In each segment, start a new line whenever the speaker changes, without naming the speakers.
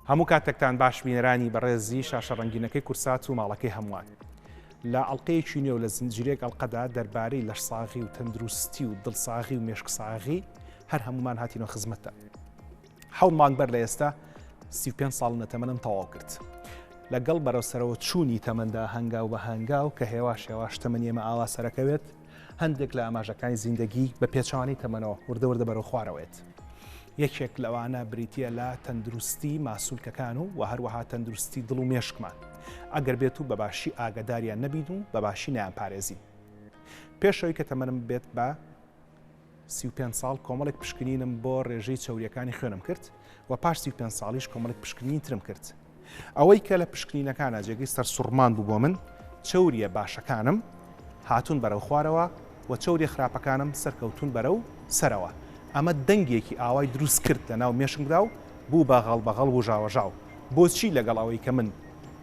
هەموو کاتێکتان باش بینەرانی بەڕێزی شاشە ڕەنگینەکەی کورسات و ماڵەکەی هەمووان لە ئەڵلقەیەکی نوێ و لە زنجیرێک ئەڵلقەدا دەربارەی لەشساغی و تەندروستی و دڵساغی و مێشکساغی هەر هەمومان هاتینەوە خزمەتە. حەوت مانگ بەر لە ئێستا 35 ساڵ نەتەمەنم تەواو کرد. لەگەڵ بەرەوسەرەوە چوونی تەمەندا هەنگاو بە هەنگاو کە هێواش تەمەنی ئێمە ئاوا سەرەکەوێت هەندێک لە ئاماژەکانی زیندگی بە پێچوانی تەمەنەوە وردە بەرەو خوارەوەیت. یەکێک لەوانە بریتە لە تەندروستی ماسوولکەکان و هەروەها تەندروستی دڵ و مێشکمان ئەگەر بێت و بەباشی ئاگداریان نەبیت و بەباشی نیان پارێزین. پێشەوەی کە تەمەنم بێت بە 35 ساڵ کۆمەڵێک پشکنینم بۆ ڕێژەی چەوریەکانی خوێنم کرد و پاش 35 ساڵیش کۆمەڵێک پشکنین ترم کرد. ئەوەی کە لە پشکنینەکانە جێگەی سەر سوڕمان بوو بۆ من چەوریە باشەکانم هاتوون بەرەو خوارەوە و چەوری خراپەکانم سەرکەوتون بەرەو سەرەوە. ئەمە دەنگێکی ئاوای دروست کرد لە ناو مێشکدا و بوو بەغەڵ و ژاوەژاو. بۆچی لەگەڵ ئەوەی کە من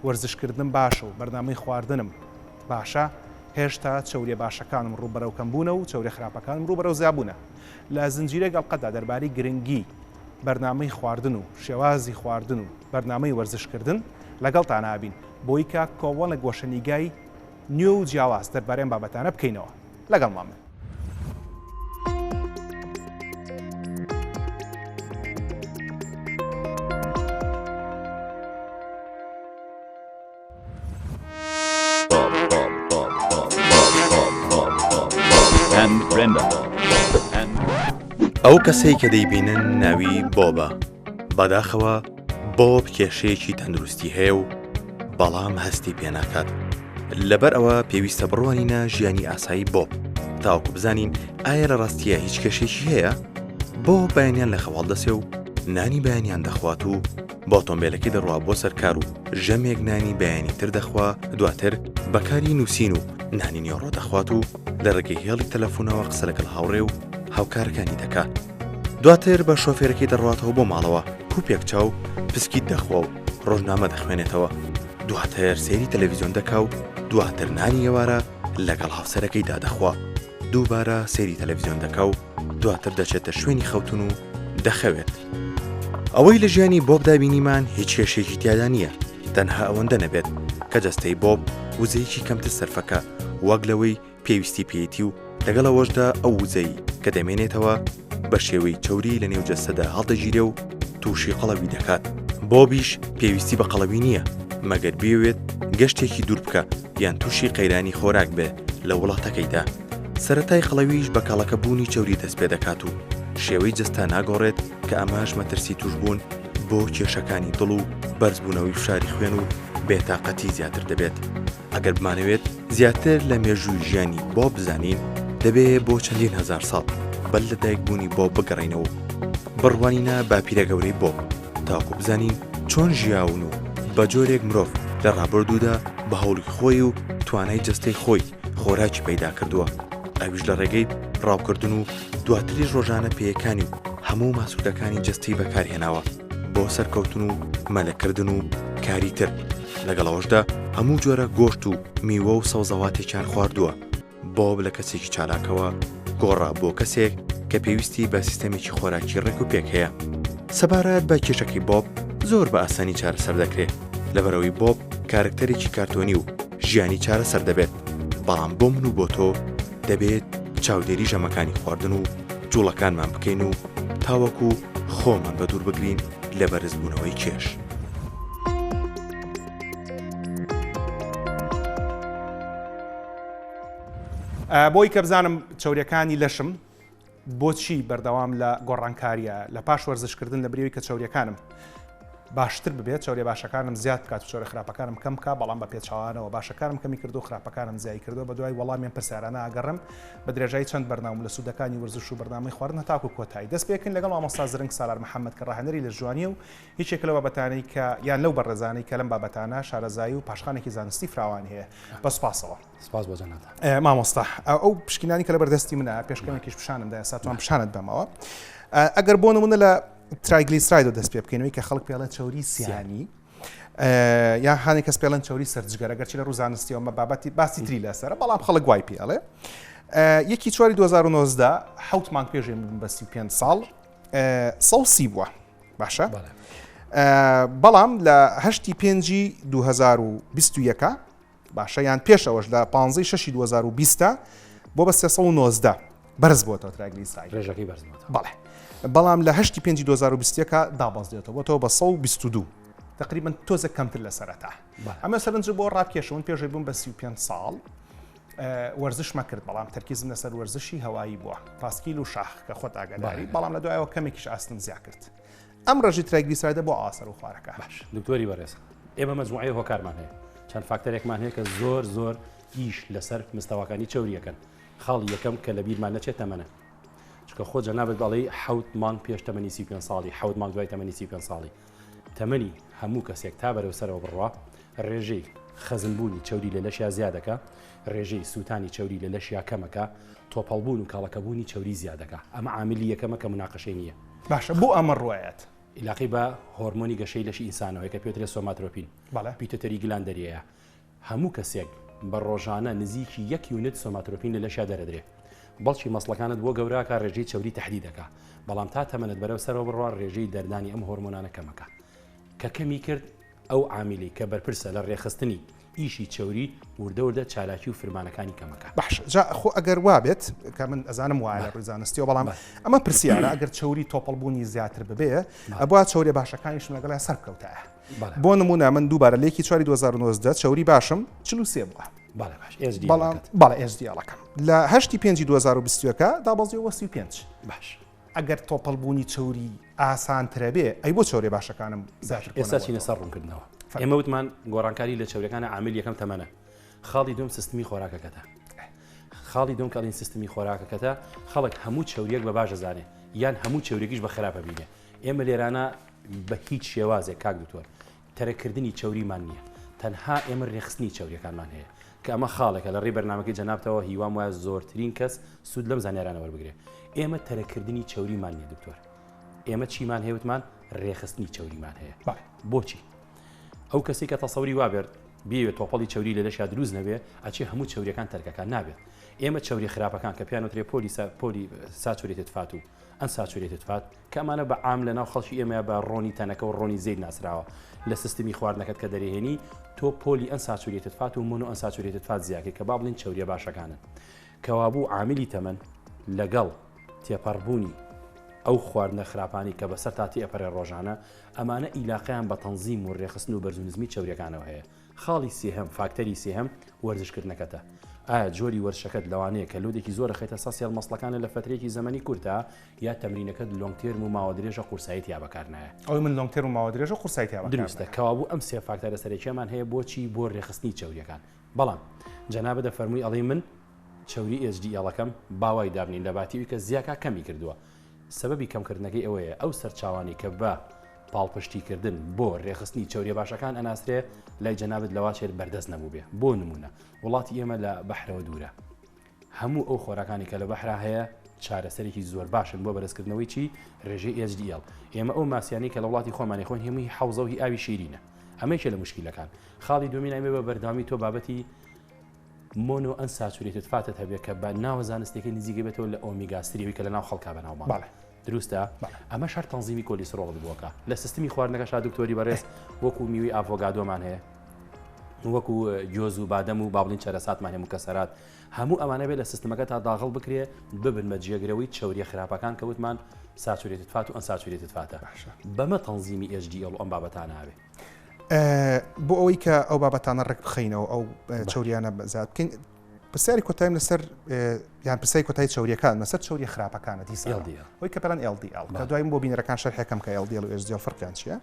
وەرزشکردن باشە و بەرنامەی خواردنم باشە هێشتا چەوریە باشەکانم ڕووبەرەو کەمبوونە و چەوری خراپەکانم ڕووبەرەو زیابوونە. لە زنجیرەی ئەڵلقەدا دەربارەی گرنگی بەرنامەی خواردن و شێوازی خواردن و بەرنامەی وەرزشکردن لەگەڵتان نابین بۆی کە کۆوەڵە گۆشەنیگای نوێ و جیاواز دەربارەی بابەتانە بکەینەوە لەگەڵمان من.
ئەو کەسەی کە دەیبینن ناوی بۆبە بەداخەوە بۆب کێشەیەکی تەندروستی هەیە و بەڵام هەستی پێناکات. لەبەر ئەوە پێویستە بڕوانینە ژیانی ئاسایی بۆب تاوەکو بزانین ئایا لە ڕاستیە هیچ کێشێکی هەیە. بۆ بەیانیان لە خەواڵ دەسێ و نانی بەیانیان دەخوات و بۆ ئۆتۆمبیلەکەی دەڕوا بۆ سەرکار و ژەمێک نانی بەیانی تر دەخوا دواتر بەکاری نووسین و نانی نیۆڕۆ دەخوات و لە ڕێگەی هێڵی تەلەفۆنەوە قسە لەگەڵ هاوڕێ و هاوکارەکانی دەکات. دواتر بە شۆفێرەکەی دەڕاتەوە بۆ ماڵەوە کوپێک چاو پسکیت دەخوا و ڕۆژنامە دەخوێنێتەوە. دواتر سێری تەلەڤیزیۆن دەکا و دواتر نانی ئێوارە لەگەڵ هاوسەرەکەیدا دەخوا. دووبارە سێری تەلەڤیزیۆن دەکا و دواتر دەچێتە شوێنی خەوتن و دەخەوێت. ئەوەی لە ژیانی بۆب دابینیمان هیچ کێشێکی تیادا نییە، تەنها ئەوەندە نەبێت کە جەستەی بۆب وزەیەکی کەمتر سەرفەکە وەک لەوەی پێویستی پێیەتی و لەگەڵ ئەوەشدا ئەو وزەی کە دەمێنێتەوە بە شێوەی چەوری لە نێو جەستەدا هەڵدەگیرێ و تووشی قەڵەوی دەکات. بۆبیش پێویستی بە قەڵەوی نییە مەگەر بێوێت گەشتێکی دوور بکە یان تووشی قەیرانی خۆراک بێ لە وڵاتەکەیدا. سەرەتای قەڵەویش بە کاڵەکەبوونی چەوری دەست پێ دەکات و شێوەی جەستا ناگۆڕێت کە ئەماش مەترسی توشبوون بۆ کێشەکانی دڵ و بەرزبوونەوەی فشاری خوێن و بێتاقەتی زیاتر دەبێت. ئەگەر بمانەوێت زیاتر لە مێژووی ژیانی بۆ بزانین دەبێت بۆ چەندین هەزار ساڵ بەل لە دایکبوونی بۆ بگەڕینەوە بڕوانینە باپیرە گەورەی بۆ تاکو بزانین چۆن ژیاون و بە جۆرێک مرۆڤ لە ڕابردوودا بە هەوڵی خۆی و توانای جەستەی خۆی خۆراکی پەیدا کردووە. ئەویش لە ڕێگەی ڕاوکردن و دواتریش ڕۆژانە پێیەکانی و هەموو ماسوولەکانی جەستی بەکارهێناوە بۆ سەرکەوتن و مەلەکردن و کاری تر. لەگەڵەوەشدا هەموو جۆرە گۆشت و میوە و سەوزەواتێکیان خواردووە. بۆب لە کەسێکی چالاکەوە گۆڕا بۆ کەسێک کە پێویستی بە سیستەمێکی خۆراکی ڕێک و پێک هەیە. سەبارەت بە کێشەکەی بۆب زۆر بە ئاسانی چارەسەر دەکرێت لەبەرەوەی بۆب کارکتەرێکی کارتۆنی و ژیانی چارەسەر دەبێت. بەڵام بۆ من و بۆ تۆ دەبێت چاودێری ژەمەکانی خواردن و جوڵەکانمان بکەین و تاوەکو خۆمان بە دوور بگرین لە بەرزبوونەوەی کێش.
بۆی کە بزانم چەوریەکانی لەشم بۆچی بەردەوام لە گۆڕانکاریە لە پاش وەرزشکردن لە بریەوەی کە چەوریەکانم باشتر ببێت چەوریە باشەکانم زیاد بکات و چەوری خراپەکانم کەم بکات بەڵام بە پێچەوانەوە باشەکانم کەمی کردو و خراپەکانم زیای کردو بە دوای وەڵامیان پرسیارانە ئاگەڕم بە درێژایی چەند بەرنامە لە سوودەکانی وەرزش و بەرنامەی خواردن هەتاکو کۆتایی دەست پێکردن لەگەڵ مامۆستا زرنگ سالار محەممەد کە ڕاهێنەری لە جوانی و هیچێک لەو بابەتانەی کە یان لەو بەڕێزانەی کە لەم بابەتانە شارەزایی و پاشخانێکی زانستی فراوان هەیە. بە سوپاسەوە.
سپاس بۆ جەنات.
مامۆستا ئەو پشکنانی کە لە بەردەستی منە پێشکەمێکیش پیشانم دا ئێستا توان پیشانت بەمەوە. ئەگەر بۆ نمونە لە ترایگلیسراید دەست پێ بکەینەوەی کە خەڵک پێڵێت چەوری سیانی یا هەنێک کەس پێڵەن چەوری سەرجگەرە گەرچی لە ڕووزانستیەوە بابەتی باسی تری لەسەرە بەڵام خەڵک وای پێڵێ. یەکی چواری 2019 حوت مانگ پێشێ بە 35 ساڵ 130 بووە باشە بەڵام لە 8/5/2021 باشە یان پێشەوەش لە 15/6/2020 بۆ بە 390 بەرز بۆتەوە تراگلیسیرید
ڕێژەکەی بەرزبووە.
بەڵێ بەڵام لە 8/5/2021 دابەزێتەوە بۆتەوە بە 122 تقریبا تۆزە کەمتر لە سەرەتا. ئەمە سەرنج بۆ ڕابکێشەوەن پێشەی بووم بە 35 ساڵ وەرزش مەکرد بەڵام تەرکیزم لەسەر وەرزشی هەوایی بووە پاسکیل و شاخ کە خۆت ئاگاداری بەڵام لە دوایەوە کەمێکیش ئاستم زیاد کرد. ئەم ڕێژی تراگلیسیرایدە بۆ ئاسەر و خوارەکە.
باش دکتۆری بەڕێز ئێمە مەجموعەی هۆکارمان هەیە چەند فاکتەرێکمان هەیە کە زۆر ئیش لەسەر مستەواکانی چەوریەکەن. خاڵی یەکەم کە لە بیرمان نەچێت تەمەنە چکە خۆ جەنابەت بەڵێ 7 مانگ پێش تەمەنی 35 ساڵی 7 مانگ دوای تەمەنی 35 ساڵی تەمەنی هەموو کەسێک تا بەرەو سەرەوە بڕوا ڕێژەی خەزمبوونی چەوری لە لەشیا زیادەکە ڕێژەی سووتانی چەوری لە لەشیا کەمەکە تۆپەڵبوون و کاڵەکەبوونی چەوری زیادەکە ئەمە عاملی یەکەمە کە مناقەشەی نییە.
باشە بۆ ئەمە ڕوایەت
علاقی بە هۆرمۆنی گەشەی لەشی ئینسانەوەی کە پێوترێت سۆماترۆپین پیتۆتەری گلاندەریەیە هەموو کەسێک بە ڕۆژانە نزیکی 1 یونت سۆماترۆپین لە لەشیا دەرەدرێت بەڵکی مەسڵەکانت بۆ گەوراکە ڕێژەی چەوری تهدیدەکە بەڵام تا تەمەنت بەرەو سەرەوە بڕوا ڕێژەی دەردانی ئەم هۆرمۆنانە کەمەکە کە کەمی کرد ئەو عاملی کە بەرپرسە لە ڕێخستنی ئیشی چەوری وردەوردە چالاکی و فرمانەکانی کەمەکە.
باش خۆ ئەگەر وابێت کە من ئەزانم وایە لە ڕێزانستیەوە بەڵام ئەمە پرسیارە ئەگەر چەوری تۆپەڵبوونی زیاتر ببێ ئەبوا چەوری باشەکانیشم لەگەڵ سەرکەوتایە. بۆ نمونە من دووبارە لێکی 2019 چەوری باشم 43 بووە. بەڵام بەڵێ ئێژدیڵەکەم لە 8/5/2021 دابەزیەوە 35.
باش
ئەگەر تۆپەڵبوونی چەوری ئاسانترە بێ ئەی بۆ چەوری باشەکانم
ئێستا چینە سەر ڕوونکردنەوە ئێمە وتمان گۆڕانکاری لە چەورەکانە عامل یەکەم تەمەنە خاڵی دوم سیستمی خۆراکەکەتە خاڵی دوم کەڵین سیستمی خۆراکەکەتە خەڵک هەموو چەوریەک بە باشە زانێ یان هەموو چەورێکیش بە خراپە بینێ ئێمە لێرانە بە هیچ شێوازێک کاک دکتۆر تەرەکردنی چەوریمان نییە تەنها ئێمە ڕێخستنی چەوریەکانمان هەیە کە ئەمە خاڵێکە لە ڕێ بەرنامەکەی جەنابتەوە هیوام وایە زۆرترین کەس سوود لەم زانیارانە وەربگرێ ئێمە تەرەکردنی چەوریمان نییە دکتۆر ئێمە چیمان هەیەوتمان ڕێخستنی چەوریمان هەیە بۆچی ئەو کەسی کە تەسەوری وابێت بێوێت تۆپەڵی چەوری لە لەشیا دروست نەبێ ئەچێ هەموو چەوریەکان تەرکەکان نابێت ئێمە چەوری خراپەکان کە پیانوترێ پۆلی ساچوریتت فات و ئەم ساچوریتت فات کە ئەمانە بە عام لە ناو خەڵکی ئێمە بە ڕۆنی تەنەکە و ڕۆنی زەید ناسراوە لە سیستمی خواردنەکەت کە دەرێهێنی تۆ پۆلی ئەم ساچوریتت فات و مۆنۆ ئەم ساچوریتت فات زیاکە کە با بڵین چەوریە باشەکانن کەوابوو عاملی تەمەن لەگەڵ تێپەڕبوونی ئەو خواردنە خراپانی کە بەسەر تاتی ئەپەرێ ڕۆژانە ئەمانە ئیلاقیان بە تەنزیم و ڕێخستن و بەرزونزمی چەوریەکانەوە هەیە خاڵی سێهەم فاکتەری سێهەم وەرزشکردنەکەتە ئایا جۆری وەرزشەکەت لەوانەیە کە لودێکی زۆر خێتە ساسیال مەسڵەکانە لە فترێکی زەمەنی کورتە یا تەمرینەکەت لۆنگ تێرم و ماوە درێژە قورساییت یا بەکارنایە
ئەوی من لۆنگ تێرم و ماوە درێژە قورساییت یا
دروستە کەوابوو ئەم سێ فاکتەرە سەرەکیەمان هەیە بۆچی بۆ ڕێخستنی چەوریەکان بەڵام جەنابە دەفەرمووی ئەڵێ من چەوری HDL-ەکەم باوای دابنین لە باتیوی کە زیاکە کەمی کردووە سببی کەمکردنەکەی ئەوەیە ئەو سەرچاوانی کە بە پاڵپشتیکردن بۆ ڕێخستنی چەوریە باشەکان ئەناسرێ لای جەنابەت لەواشێت بەردەست نەبوو بێ بۆ نمونە وڵاتی ئێمە لە بەحرەوە دوورە هەموو ئەو خۆراکانی کە لە بەحرا هەیە چارەسەرێکی زۆر باشن بۆ بەرزکردنەوەی چی ڕێژەی HDL ئێمە ئەو ماسیانی کە لە وڵاتی خۆمانی خۆن هەمووی حەوزە و هی ئاوی شیرینە ئەمەیەکێ لە مشکیلەکان خاڵی دومین ئەمێ بە بەرداوامی تۆ بابەتی مۆنۆ ئەن ساچوریتت فاتت هەبێت کە بە ناوە زانستێکی نزیگە بێتەوە لە ئۆمیگا-3 کە لە ناو خەڵکا بەناوبان دروستە ئەمە شەر تەنزیمی کۆلیسترۆڵ بووەکە لە سیستمی خواردنەکەشا دکتۆری بەڕێز وەکو میوەی ئافۆگادۆمان هەیە وەکو جۆز و بادەم و بابلین چەرەساتمان هەیە مکەسەرات هەموو ئەمانە بێت لە سیستمەکە تا داخڵ بکرێ ببن بە جێگرەوەی چەوریە خراپەکان کە وتمان ساچوریتت فات و ئەن ساچوریتت فاتە بەمە تەنزیمی HDL ئەم بابەتانە هەبێ
بۆ ئەوەی کە ئەو بابەتانە ڕێک بخەینەوە ئەو چەوریانە بەزاد بکەین پرسیاری کۆتایم لەسەر یان پرسیاری کۆتایی چەوریەکان لەسەر چەوری خراپەکانە دیسەڵی کە پەلەن LDL کە دوای بۆ بینەرەکان شەرحەکەم کە LDL و HDL فەرقیان چییە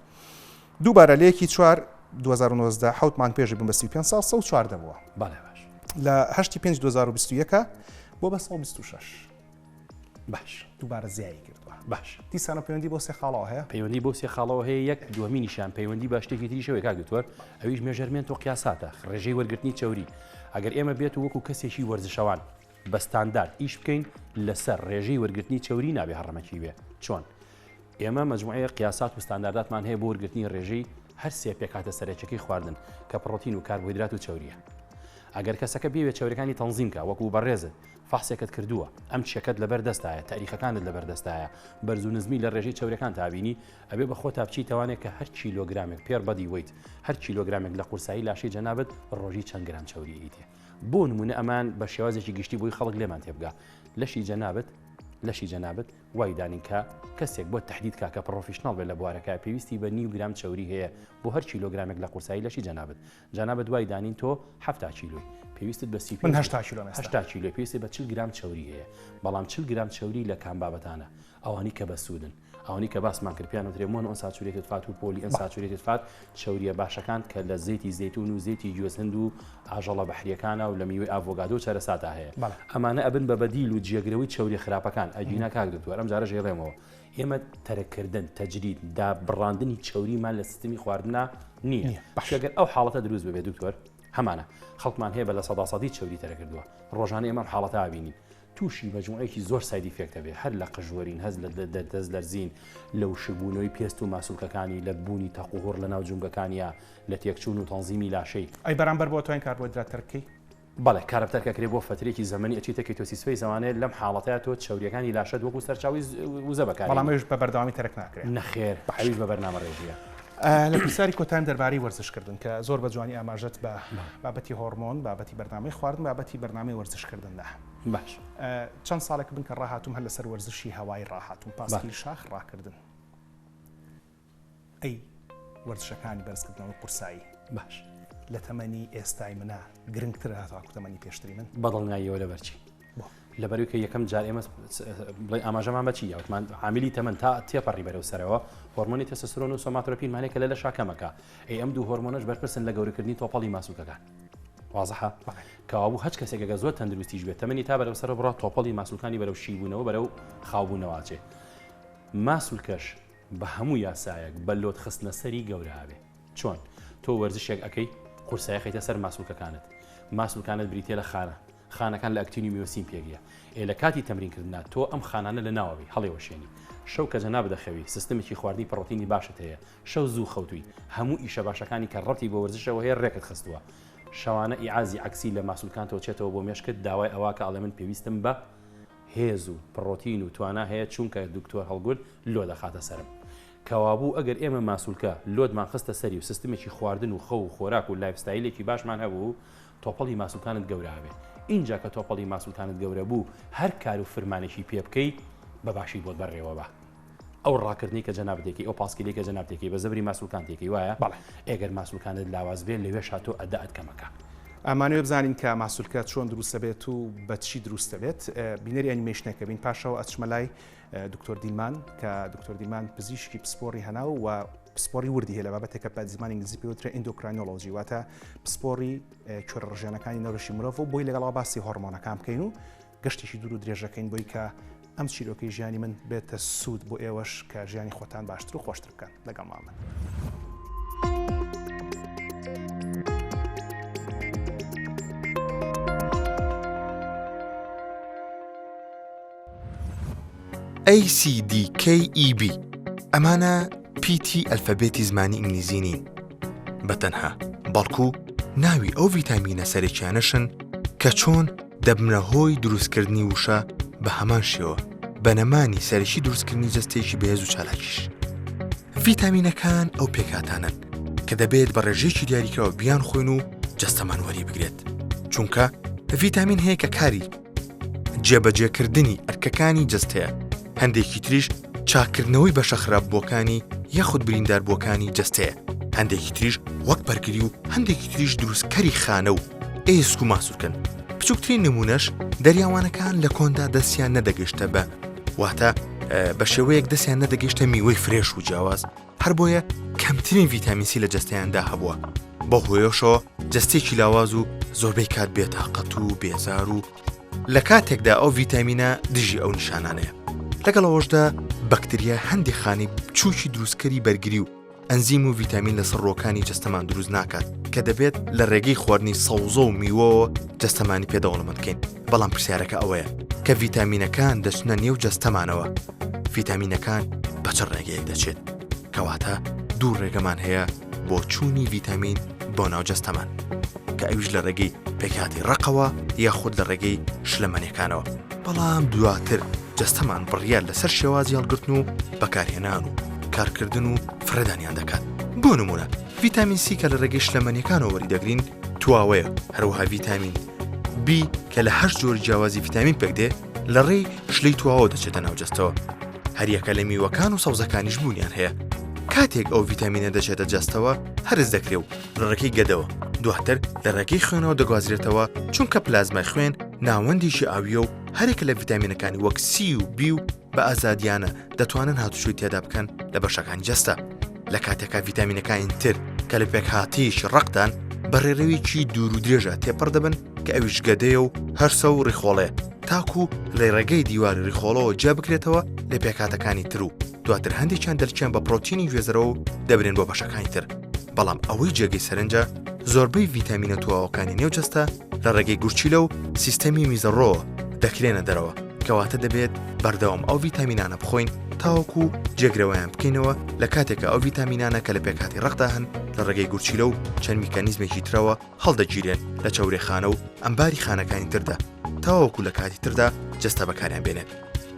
دووبارە لەیەکی 4 2019 حوت مانگ پێشی بووم بە 35 ساڵ 104 دەبووە لە 8/5/2021 بۆ بە 126
باش
دووبارە زیایی کردووە
باش
دیسانە پەیوەندی بۆ سێ خاڵەوە هەیە
پەیوەندی بۆ سێ خاڵەوە هەیە یەک دووەمینیشان پەیوەندی بە شتێکی تریشەوەی کاک دکتۆر ئەویش مێژەرمێنت و قیاساتە ڕێژەی وەرگرتنی چەوری ئەگەر ئێمە بێت و وەکو کەسێکی وەرزشەوان بە ستاندارد ئیش بکەین لەسەر ڕێژەی وەرگرتنی چەوری نابێ هەڕەمەکی بێ چۆن ئێمە مەجموعەیە قیاسات و ستاندارداتمان هەیە بۆ وەرگرتنی ڕێژەی هەر سێ پێکاتە سەرەکیەکەی خواردن کە پڕۆتین و کاربۆهیدرات و چەوریە ئەگەر کەسەکە بێوێت چاوریەکانی تەنزیمکە وەکو بەڕێزت فحسێکت کردووە ئەم چەکەت لەبەر دەستایە تاریخەکانت لەبەر دەستایە بەرز و نزمی لە ڕێژەی چاوریەکان تابینی ئەبێ بە خۆت بچیتەوانێت کە هەر کیلۆگرامێک پێر بەدی ویت هەر کیلۆگرامێک لە قورسایی لاشەی جەنابەت ڕۆژی چەند گرام چاوری ئیتێ بۆ نمونە ئەمان بە شێوازێکی گشتی بۆی خەڵک لێمان تێبگا لەشی جەنابەت وای دانین کە کەسێک بۆ تهدید کاکە پرۆفیشنال بێت لە بوارەکە پێویستی بە 9 گرام چاوری هەیە بۆ هەر کیلۆگرامێک لە قورسایی لەشی جەنابەت وای دانین تۆ 7 کیلۆی پێویستت بە 8 کیلۆ پێویستی بە 40 گرام چاوری هەیە بەڵام 40 گرام چاوری لە کام بابەتانە ئەوانی کە بە سوودن ئەوانی کە باسمان کردیان و درێمۆن ئەو ساچوریێتت فات و پۆلی ئەم ساچوریێتت فات چاوریە باشەکان کە لە زەیتی زەیتون و زەیتی گوێز هەند و ئاژەڵە بەحریەکانە و لە میوەی ئاڤۆگادۆ چەرەساتا هەیە ئەمانە ئەبن بە بەدیل و جێگرەوەی چاوری خراپەکان ئەجینا کاک دکتۆر ئەم جارە ژێڵێمەوە ئێمە تەرەکردن تەجرید دابڕاندنی چاوریمان لە سیستمی خواردنا نییە بەشەگەر ئەو حاڵەتە دروست ببێت دکتۆر هەمانە خەڵکمان هەیە بە لە سەداسەدی چاوری تەرەکردووە ڕۆژانە ئێمە حاڵەتە ئابینین تووشی مەجموعەیەکی زۆر سایدی فێکتە بێ هەر لە قژوەرین هەز لە دەست لەرزین لە وشبوونەوەی پێست و ماسوولکەکانی لە بوونی تەقوهۆر لە ناو جونگەکانیە لە تێکچوون و تەنزیمی لاشەی
ئەی بەرامبەر بۆ توانین کاربۆهیدرات تەرکەی
بەڵێ کارەبتەرکەکرێ بۆ فترێکی زەمەنی ئەچیتەکەی تۆ سیسفەی زمانێت لەم حاڵەتەیە تۆ چاوریەکانی لاشەت وەکو سەرچاوی وزە بەکار
بەڵامەوەش بە بەردەوامی تەرک ناکرێت
نەخێر بەحەویش بە بەرنامە ڕێژیە
لە پرسیاری کۆتان دەربارەی وەرزشکردن کە زۆر بە جوانی ئاماژەت بە بابەتی هۆرمۆن بابەتی بەرنامەی خواردن بابەتی بەرنامەی وەرزشکردندا
باش
چەند ساڵێک بن کە ڕاهاتوم هەر لەسەر وەرزشی هەوای ڕاهاتوم پاسکی شاخ ڕاکردن ئەی وەرزشەکانی بەرزکردنەوە قورسایی
باش
لە تەمەنی ئێستای منە گرنگتر هاتووە تەمەنی پێشتری من
بەدڵنیاییەوە لەبەرچی لەبەروی کە یەکەم جار ئێمە بڵێ ئاماژەمان بەچی یاوتمان عاملی تەمەن تا تێپەڕی بەرەو سەرەوە هۆرمۆنی تەستۆستێرۆن و سۆماتۆپینمانەیە کە لە شاکەمەکە ئەم دوو هۆرمۆنەش بەرپرسن لە گەورەکردنی تۆپەڵی ماسوولکەکان وازەحە کەوابوو هەچ کەسێکەکە زۆر تەندروستیش بێت تەمەنی تا بەرەو سەر بڕات تۆپەڵی ماسوولکانی بەرەو شیبوونەوە بەرەو خاوبوونەوەچێ ماسوولکەش بە هەموو یاسایەک بە لۆت خستنە سەری گەورەابێ چۆن تۆ وەرزشێک ئەەکەی قورسایی خەیتە سەر ماسوولکانت بریتێ لە خانەکان لە ئەکتینی میوەسیم پێگیە لە کاتی تەمرینکردنا تۆ ئەم خانانە لە ناوەوی هەڵێوەشێنی شەو کە جەناب دەخەوی سیستمێکی خواردنی پڕۆتینی باشت هەیە شەو زوو خەوتووی هەموو ئیشە باشەکانی کە ڕەتی بۆ وەرزشەوە هەیە ڕێکت خستووە شەوانە ئیعازی عکسی لە ماسوولکان تۆ چێتەوە بۆ مێشکت داوای ئەوە کە ئەڵێ من پێویستم بە هێز و پڕۆتین و توانە هەیە چونکە دکتۆر هەڵگورد لۆ دەخاتە سەرم کەوابوو ئەگەر ئێمە ماسوولکە لۆدمان خستە سەری و سیستمێکی خواردن و خەو و خۆراک و لایفستایلێکی باشمان هەبوو تۆپەڵی ماسوولکانت گەورەبێ اینجا کە تۆپەڵی ماسوولکانت گەورە بوو هەر کار و فرمانێکی پێ بکەی بە باشی بۆت بەڕێوە بە ئەو ڕاکردنی کە جەنابەتێکی ئەو پاسکیلی کە جەنابەتێکی بە زەبری ماسوولکانتێکی وایە ئەگەر ماسوولکانت لاواز بێت لەوێ شاتۆ ئەدەعەت کەمەکە
ئەمانوێ بزانین کە ماسوولکە چۆن دروستە بێت و بەچی دروستە بێت بینەری ئەنیمێشنەکە بین پاشەوە ئەچمە لای دکتۆر دیلمان کە دکتۆر دیلمان پزیشکی پسپۆڕی هەناو و پسپۆڕی وردی هەیە لە بابەتێکە بە زمانی ئینگلیزی پێوترێ ئیندۆکراینۆلۆژی واتە پسپۆڕی کوێرەڕژێنەکانی نەڕەشی مرۆڤ و بۆی لەگەڵا باسی هۆرمۆنەکان بکەین و گەشتێکی دوور و درێژەکەین بۆی کە ئەم چیرۆکەی ژیانی من بێتە سوود بۆ ئێوەش کە ژیانی خۆتان باشتر و خۆشتر بکەن لەگەڵ مامن.
ACDKEB ئەمانە پیتی ئەلفەبێتی زمانی ئینگلیزی نین بەتەنها بەڵکو ناوی ئەو ڤیتامینە سەرەکیانەشن کە چۆن دەبنە هۆی دروستکردنی وشە بە هەمان شێوە بەنەمانی سەرەکی دروستکردنی جەستێکی بەهێز و چالاکیش. ڤیتامینەکان ئەو پێکاتانن کە دەبێت بە ڕێژەیەکی دیاریکەوە بیان خۆین و جەستەمان وەری بگرێت چونکە ڤیتامین هەیە کە کاری جێبەجێکردنی ئەرکەکانی جەستەیە هەندێکی تریش چاکردنەوەی بەشە خراپبووەکانی یاخود برینداربووەکانی جەستەیە هەندێکی تریش وەک بەرگری و هەندێکی تریش دروستکەری خانە و ئێسک و ماسوولکەن. بچووکترین نمونەش دەریاوانەکان لە کۆندا دەستیان نەدەگەشتە بە واتە بە شێوەیەک دەستیان نەدەگەشتە میوەی فرێش و جیاواز هەر بۆیە کەمترین ڤیتامینسی لە جەستەیاندا هەبووە بە هۆیەشەوە جەستێکی لاواز و زۆربەی کات بێتاقەت و بێزار و لە کاتێکدا ئەو ڤیتامینە دژی ئەو نیشانانەیە. لەگەڵەوەشدا بەکتریا هەندێک خانی بچووکی دروستکەری بەرگری و ئەنزیم و ڤیتامین لە سەرڕۆکانی جەستەمان دروست ناکات کە دەبێت لە ڕێگەی خواردنی سەوزە و میوەوە جەستەمانی پێدەوڵەمەند بکەین. بەڵام پرسیارەکە ئەوەیە کە ڤیتامینەکان دەچنە نێو جەستەمانەوە ڤیتامینەکان بە چ ڕێگەیەک دەچێت کەواتە دوو ڕێگەمان هەیە بۆ چوونی ڤیتامین بۆ ناو جەستەمان. کە ئەویش لە ڕێگەی پێکهاتی ڕقەوە یاخود لە ڕێگەی شلەمەنیەکانەوە. بەڵام دواتر جەستەمان بڕیار لەسەر شێوازی هەڵگرتن و بەکارهێنان و کارکردن و فرەدانیان دەکات. بۆ نمونە ڤیتامین سی کە لە ڕێگەی شلەمەنیەکانەوە وەریدەگرین تواوەیە، هەروەها ڤیتامین B کە لە 8 جۆری جیاوازی ڤیتامین پێکدێ لە ڕێی شلەی تواوە دەچێتە ناو جەستەوە. هەریەکە لە میوەکان و سەوزەکانیش بوونیان هەیە. کاتێک ئەو ڤیتامینە دەچێتە جەستەوە هەرز دەکرێ و لە ڕێگەی گەدەوە دواتر لە ڕێگەی خوێنەوە دەگوازرێتەوە، چونکە پلازمای خوێن ناوەندیشی ئاویە و هەرێک لە ڤیتامینەکانی وەک سی و بی و بە ئازادیانە دەتوانن هاتوچۆی تێدا بکەن لە بەشەکانی جەستە. لە کاتێکا ڤیتامینەکانی تر کە لە پێکهاتیش ڕقدان بە ڕێڕەوێکی دوور و درێژە تێپەڕ دەبن کە ئەویش گەدەیە و هەرسە و ڕیخۆڵەیە تاکو لە ڕێگەی دیواری ڕیخۆڵەوە جا بکرێتەوە لە پێکهاتەکانی تر و دواتر هەندێکیان دەرچیان بە پرۆتینی گوێزەرەوە و دەبرێن بۆ بەشەکانی تر. بەڵام ئەوەی جێگەی سەرنجە زۆربەی ڤیتامینە تواوەکانی نێوجەستە لە ڕێگەی گورچیلە و سیستەمی میزەڕۆوە دەکرێنە دەرەوە، کەواتە دەبێت بەردەوام ئەو ڤیتامینانە بخۆین تاوەکو جێگرەوەیان بکەینەوە لە کاتێکە ئەو ڤیتامینانە کە لە پێکهاتی ڕقدا هەن لە ڕێگەی گورچیلە و چەند میکانیزمێکی ترەوە هەڵدەگیرێن لە چاورێخانە و ئەمباری خانەکانی تردا تاوەکو لە کاتی تردا جەستە بەکاریان بێنێت.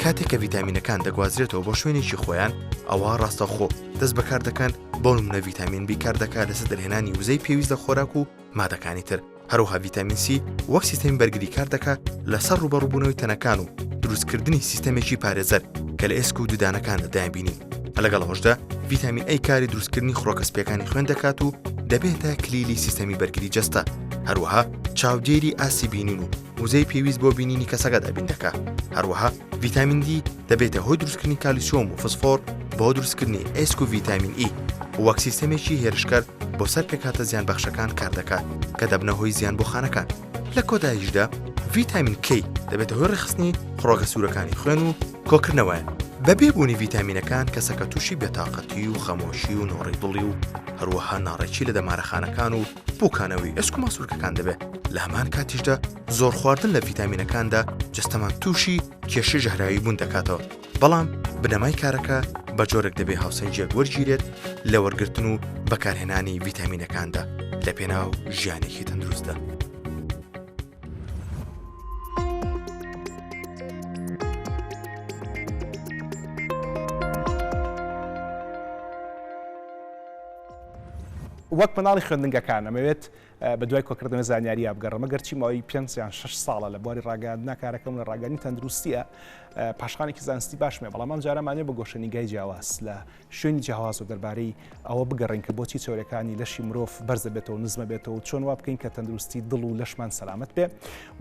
کاتێک کە ڤیتامینەکان دەگوازرێتەوە بۆ شوێنێکی خۆیان ئەوە ڕاستەخۆ دەست بەکار دەکەن بۆ نمونە ڤیتامین B کار دەکات لەسەر دەرهێنانی وزەی پێویست لە خۆراک و مادەکانی تر. هەروەها ڤیتامین C وەک سیستەمی بەرگری کار دەکات لەسەر ڕوبەڕووبوونەوەی تەنەکان و دروستکردنی سیستەمێکی پارێزەر کە لە ئێسک و دوودانەکان دەدایان بینین. لەگەڵ ئەوەشدا ڤیتامین A کاری دروستکردنی خۆڕکەسپیەکانی خوێن دەکات و دەبێتە کلیلی سیستەمی بەرگری جەستە. هەروەها چاودێری ئاسی بینین و وزەی پێویست بۆ بینینی کەسەکە دابین دەکات. هەروەها ڤیتامین D دەبێتە هۆی دروستکردنی کالیسیۆم و فسفۆر بۆ دروستکردنی ئێسک و ڤیتامین E وەک سیستەمێکی هێرشکار بۆ سەر پێکهاتە زیان بەخشەکان کار دەکات کە دەبنە هۆی زیان بۆ خانەکان. لە کۆداییشدا ڤیتامین K دەبێتە هۆی ڕێخستنی خۆڕەگە سوورەکانی خوێن و کۆکردنەوەیە. بەبێ بوونی ڤیتامینەکان کەسەکە تووشی بێتاقەتی و خەمۆشی و نۆڕی دڵی و هەروەها ناڕێکی لە دەمارەخانەکان و بووکانەوەی ئەسک و ماسوولکەکان دەبێت. لە هەمان کاتیشدا زۆر خواردن لە ڤیتامینەکاندا جەستەمان تووشی کێشە ژەهراوی بوون دەکاتەوە. بەڵام بنەمای کارەکە بە جۆرێک دەبێ هاوسەنجێک وەرگیرێت لە وەرگرتن و بەکارهێنانی ڤیتامینەکاندا لە پێناو ژیانێکی تەندروستە.
وەک مناڵی خوێندنگەکان ئەمەوێت بە دوای کۆکردنەوەی زانیاری یابگەڕە مەگەرچی ماوەی 5 یان 6 ساڵە لە بواری ڕاگەاندنا کارەکەم لە ڕاگەانی تەندروستیە پاشخانێکی زانستی باشمێ، بەڵام جارەمانێ بە گۆشەنیگای جیاواز لە شوێنی جیاواز و دەربارەی ئەوە بگەڕین کە بۆچی چۆرەکانی لەشی مرۆڤ بەرزە بێتەوە نزمە بێتەوە چۆن وا بکەین کە تەندروستی دڵ و لەشمان سەلامەت بێ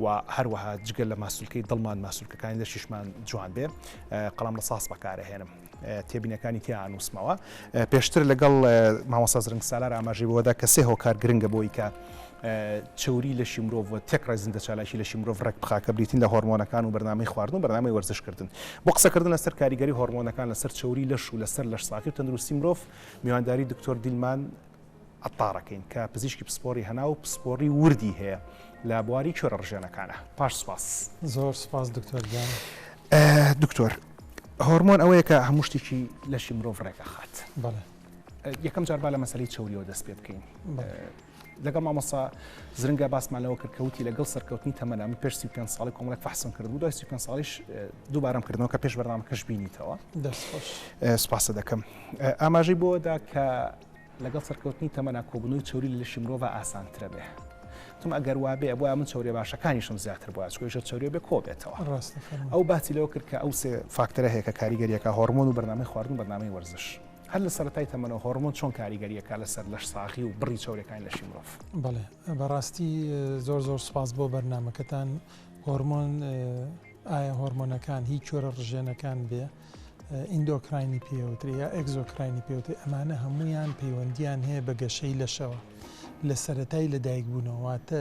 و هەروەها جگەل لە ماسوولکەی دڵمان ماسوولکەکانی لەشیشمان جوان بێ. قەڵام لە ساس بەکارەهێنم تێبینەکانی تیان نووسمەوە. پێشتر لەگەڵ مامۆستا زرنگ سالار ئاماژەی بۆدا کە سێ هۆکار گرنگە بۆی کە چوری لەشی مرۆڤ تێکڕای زیندە چالاشی لەشی مرۆڤ ڕێک بخاکە بریتین لە هۆرمۆنەکان و بەرنامەی خواردن و بەرنامەی وەرزشکردن. بۆ قسەکردن لەسەر کاریگەری هۆرمۆنەکان لەسەر چوری لەش و لەسەر لەش ساقی و تەندروستی مرۆڤ میوانداری دکتۆر دیلمان ئەتاڕەکەین کە پزیشکی پسپۆری هەنا و پسپۆری وردی هەیە لە بواری کێرە ڕژێنەکانە. پاش سوپاس.
زۆر سوپاس دکتۆر گیان.
دکتۆر هۆرمۆن ئەوەیە کە هەموو شتێکی لەشی مرۆڤ ڕێگەخات.
بەڵێ.
یەکەم جار با لە مەسەلەی چوریەوە دەست پێ بکەین. لەگەڵ مامۆستا زرنگە باسمانەوە کردکەوتی لەگەڵ سەرکەوتنی تەمەنامی پێش 35 ساڵی کۆمەڵێک فەحسم کرد و دوای 35 ساڵیش دووبارەم کردنەوە کە پێش بەرنامەکەش بینیتەوە. سوپاسە دەکەم. ئاماژەی بۆدا کە لەگەڵ سەرکەوتنی تەمەنا کۆبوونەوەی چوری لە لەشی مرۆڤ ئاسانترە بێ. تم ئەگەر وابێ بۆ من چوریە باشەکانیشم زیاتر بۆ چکۆیشە چوریە بێ کۆ بێتەوە. ئەو باسی لەوە کرد کە ئەو سێ فاکتەرە هەیە کە کاریگەریەکە هۆرمۆن و بەرنامەی خواردن و بەرنامەی وەرزش. هەر لە سەرەتای تەمەنەوە هۆرمۆن چۆن کاریگەریەکە لەسەر لەش ساقی و بڕی چۆرەکانی لەشی مرۆڤ.
بەڵێ بەڕاستی زۆر سوپاس بۆ بەرنامەکەتان. هۆرمۆن ئایا هۆرمۆنەکان هیچ جۆرە ڕژێنەکان بێ ئیندۆکراینی پێوتری یا ئەگزۆکراینی پێوتری ئەمانە هەمویان پەیوەندیان هەیە بە گەشەی لەشەوە لە سەرەتای لە دایکبوونەوەواتە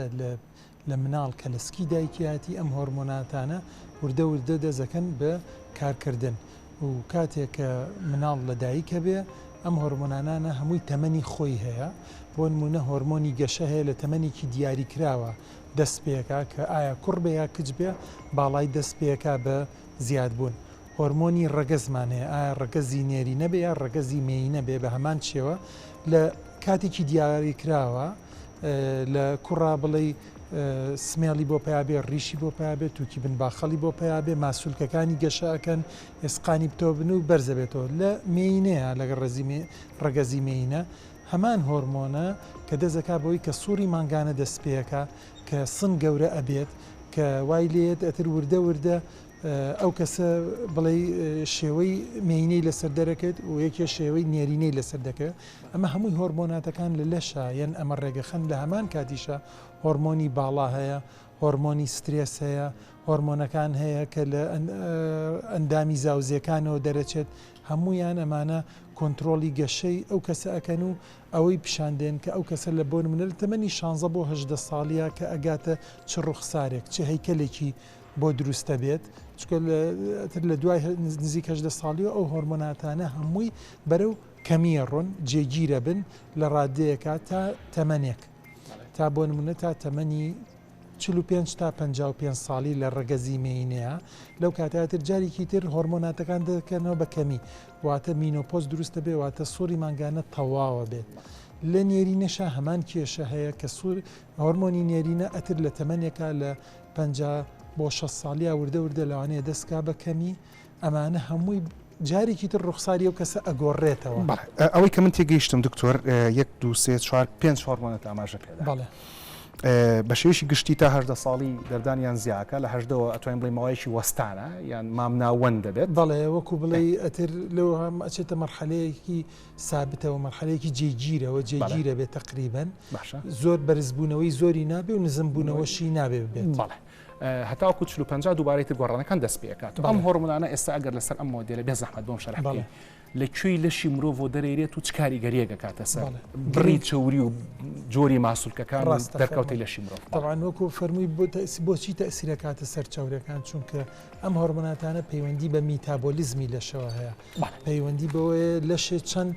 لە مناڵ کە لە سکی دایکیاتی ئەم هۆرمۆناتانە وردە وردە دەزەکەن بە کارکردن و کاتێک کە مناڵ لە دایکە بێ ئەم هۆرمۆنانانە هەمووی تەمەنی خۆی هەیە. بۆ نمونە هۆرمۆنی گەشە هەیە لە تەمەنێکی دیاری کراوە دەست پێەکە کە ئایا کوڕ بێ یا کچ بێ باڵای دەست پێەکە بە زیادبوون. هۆرمۆنی ڕەگەزمان هەیە ئایا ڕەگەزی نێری نەبێ یا ڕەگەزی مێی نەبێ بە هەمان شێوە لە کاتێکی دیاری کراوە لە کوڕا بڵێ سمێڵی بۆ پیابێ ڕیشی بۆ پیابێ تووکی بن باخەڵی بۆ پیابێ ماسوولکەکانی گەشەکەن ئێسقانی بتۆ بن و بەرزە بێتەوە لە مینەیە لەگە ڕگەزی مینە هەمان هۆرمۆنە کە دەزەکا بۆی کە سووری مانگانە دەستپێەکە کە سن گەورە ئەبێت کە وای لێت ئەتر وردە وردە ئەو کەسە بڵێ شێوەی مینەی لەسەر دەرەکەێت و یەکێ شێوەی نێرینەی لەسەر دەکەوێت ئەمە هەمووی هۆرمۆناتەکان لە لەشە یان ئەمە ڕێگەخەن لە هەمان کاتیشە هۆرمۆنی باڵا هەیە هۆرمۆنی سترێس هەیە هۆرمۆنەکان هەیە کە لە ئەندامی زاوزیەکانەوە دەرەچێت هەمویان ئەمانە کۆنتترۆلی گەشەی ئەو کەسە ئەکەن و ئەوەی پیشاندێن کە ئەو کەسە لە بۆ منە تەمەنی 16 بۆ 18 ساڵیە کە ئەگاتە چ ڕوخسارێک چه هەیکلێکی بۆ دروستە بێت چکە لە دوای نزیک 18 ساڵیەوە ئەو هۆرمۆناتانە هەمووی بەرەو کەمیە ڕۆن جێگیرە بن لە ڕادەیەکە تا تەمەنێک تا بۆ نمونە تا تەمەنی 45 تا 55 ساڵی لە ڕگەزی مینەیە لەو کاتاتر جارێکی تر هۆرمۆناتەکان دەکەنەوە بە کەمی واتە مینۆپۆز دروستە بێ واتە سووری مانگانە تەواوە بێت لە نێرینەشە هەمان کێشە هەیە کە سوور هۆرمۆنی نێرینە ئەتر لە تەمەنێکە لە 50 بۆ 6 ساڵیا وردە وردە لەوانەیە دەستکا بە کەمی ئەمانە هەمووی جارێکی تر ڕوخساری و کەسە ئەگۆڕێتەوە
ئەوەی کە من تێگەیشتم دکتۆر 1 2 3 4 5 هۆرمۆنەت ئاماژە پێدا
بەڵێ
بە شێوەیەکی گشتی تا 18 ساڵی دەردانیان زیاکە لە 18ەوە ئەتوانین بڵێ ماوەیەکی وەستانە یان مامناوەند دەبێت
بەڵێ وەکو بڵێ ئەتر لەو هەم ئەچێتە مەرحەلەیەکی سابتەوە مەرحەلەیەکی جێگیرەوە جێگیرە بێت تقریبەن زۆر بەرزبوونەوەی زۆری نابێ و نزمبوونەوەشی نابێ بێت
بەڵێ هەتاکو 50 دووبارەی گۆڕانەکان دەست پێکات ئەم هۆرمۆنانە ئێستا ئەگەر لەسەر ئەم مۆدێلە بێ زەحمەت بۆم شەرحی لەکوێی لەشی مرۆڤ دەرێت و چ کاریگەریەکە کاتە سەر بڕی چوری و جۆری ماسوولکەکان دەرکەوتی لەشی مرۆڤ
طبعاً وەکو فەرمووی بۆچی تەئسیرە کاتە سەر چاورەکان چونکە ئەم هۆرمۆناتانە پەیوەندی بە میتابۆلیزمی لەشەوە هەیە پەیوەندی بەوەیە لەشێ چەند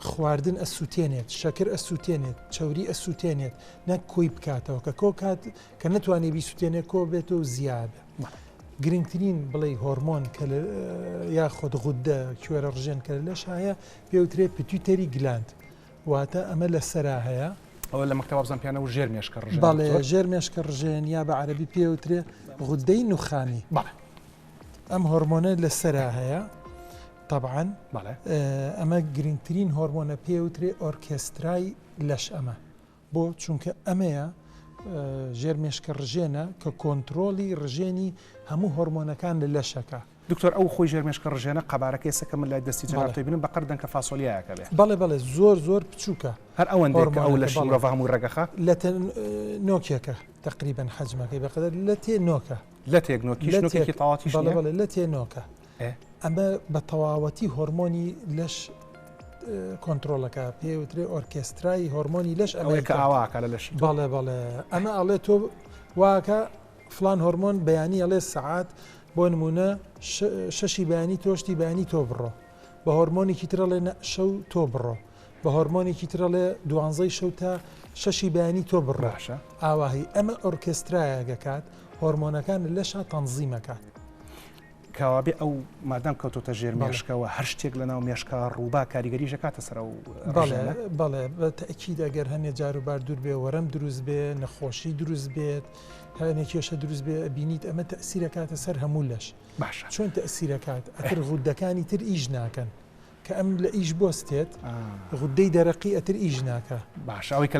خواردن ئەسووتێنێت شەکر ئەسووتێنێت چوری ئەسووتێنێت نەک کۆی بکاتەوە کە کۆکات کە نتوانێ بیسووتێنێت کۆ بێتەوە و زیادە گرنگترین بڵێ هۆرمۆن کە یاخۆت غودە کوێرە ڕژێن کە لەش هەیە پێوترێت پیتوتەری گلاند واتە ئەمە لە سەرا هەیە
ئەوە لە مەکتەوە بزانپیانە و ژێر مێشکە ڕژێن
بەڵێ ژێر مێشکە ڕژێن یا بە عەرەبی پێوترێ غودەی نوخامی ئەم هۆرمۆنە لە سەرا هەیە طبعاً ئەمە گرنگترین هۆرمۆنە پێوترێ ئۆرکێسترای لەش ئەمە بۆ چونکە ئەمەیە ژێر مێشکە ڕژێنە کە کۆنتترۆلی ڕژێنی هەموو هۆرمۆنەکان لە لەشەکە
دکتۆر ئەو خۆی ژێر مێشکە ڕژێنە قەبارەکە ئێسەکە من لای دەستی جەنابتۆی بینم بە قەردەن کە فاسۆلیایەکە بێ
بەڵێ زۆر زۆر بچووکە
هەر ئەوەندە ئەو لە شیرۆڤ هەموو ڕێگەخە
لە نۆکێکە تقریبا حەجمەکەی بەقدر لە تێ نۆکە
لە تێک نۆکیشنۆکێکی تەواوەتیش
بەڵێ لە تێ نۆکە ئەمە بە تەواوەتی هۆرمۆنی لەش کۆنتترۆلەکە پێوترێ ئۆرکێسترای هۆرمۆنی لەش
ئەوەیە ئاواکە لە لەش
بەڵێ ئەمە ئەڵێ تۆ واکە فلان هۆرمۆن بەیانی ئەڵێ سەعات بۆ نمونە شەشی بەیانی تۆشتی بەیانی تۆ بڕۆ بە هۆرمۆنێکی ترەڵێ شەو تۆ بڕۆ بە هۆرمۆنێکی ترەڵێ دوانزەی شەو تا شەشی بەیانی تۆ بڕاشە ئاواهی ئەمە ئۆرکێسترایەگەکات هۆرمۆنەکان لەشە تەنزیمەکات
کەوابێ ئەو مادام کەوتۆتە ژێر مێشکەوە هەر شتێک لەناو مێشکە ڕووبا کاریگەریشە کاتە سەر و
بەڵێ بە تەکید ئەگەر هەنێ جاروبار دوور بێ وەرەم دروست بێ نەخۆشی دروست بێت هەنێ کێشە دروست بێ بینیت ئەمە تەئسیرە کاتە سەر هەموو لەش
باشە
چۆن تەئسیرە کات ئەتر غودەکانی تر ئیش ناکەن کە ئەم لە ئیش بۆستێت غودەی دەرەقی ئەتر ئیش ناکە
باش ئەوەی کە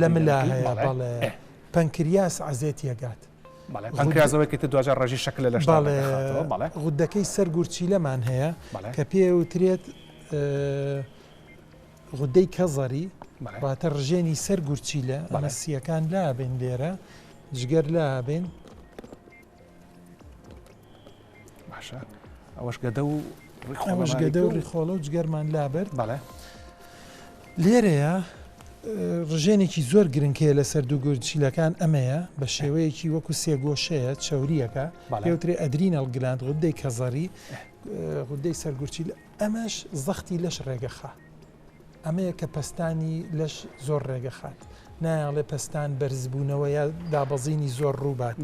لە ملا هەیە بەڵێ پەنکریاس عەزێتی ئەگات
پەنکریازەوەی کە دوجار ڕژی شکل لەش
غودەکەی سەر گورچیلەمان هەیە کە پێوترێت غودەی کەزەری واتە ڕژێنی سەر گورچیلە ئەمە سیەکان لابێن لێرە جگەر لابێن
باشە ئەوەش گەدە و
ئەوەش گەدە و ڕیخۆڵە و جگەرمان لابێت لێرەیە ڕژێنێکی زۆر گرنگەیە لەسەر دوو گورچیلەکان ئەمەیە بە شێوەیەکی وەکو سێگۆشەیە چاوریەکە پێوترێ ئەدرینەڵ گلاند غودەی کەزەری غودەی سەرگورچیل ئەمەش زەختی لەش ڕێگەخە ئەمەیە کە پەستانی لەش زۆر ڕێگەخات نایڵێ پەستان بەرزبوونەوە یا دابەزینی زۆر ڕووبات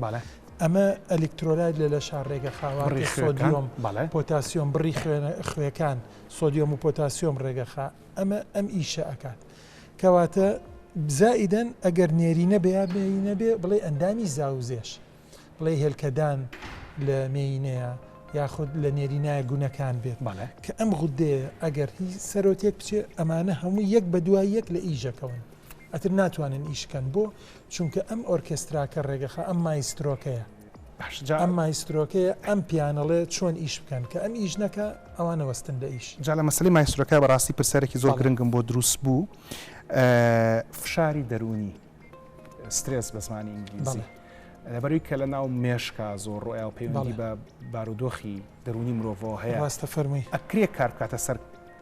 ئەمە ئەلکترۆلایت لە لەشار ڕێگەخاوە سۆدیۆم پۆتاسیۆم بڕی خوێەکان سۆدیۆم و پۆتاسیۆم ڕێگەخا ئەمە ئەم ئیشە ئەکات کەواتە زائدەن ئەگەر نێرینە بێ بڵێ ئەندامی زاوزێش بڵێ هێلکەدان لە مێینەیە یاخود لە نێرینایە گونەکان بێت کە ئەم غودەیە ئەگەر هی سەرۆتێک بچێت ئەمانە هەموو یەک بە دوای یەک لە ئیژەکەون ئەتر ناتوانن ئیشکەن بۆ چونکە ئەم ئۆرکستراکە ڕێگەخە ئەم مایسترۆکەیە ئەم مایسترۆکەیە ئەم پیانەڵێ چۆن ئیش بکەن کە ئەم ئیش نەکە ئەوانە وەستن لە ئیش
جا لە مەسەلەی مایسترۆکە بەڕاستی پرسیارێکی زۆر گرنگم بۆ دروست بوو فشاری دەرونی سترێس بە زمانی ئینگلیزی لەبەروی کە لە ناو مێشکە زۆر ڕۆیە و پەیوەندی بە بارودۆخی دەرونی مرۆڤەوە هەیە
ڕاستە فەرمووی
ئەکرێ کار بکاتە سەر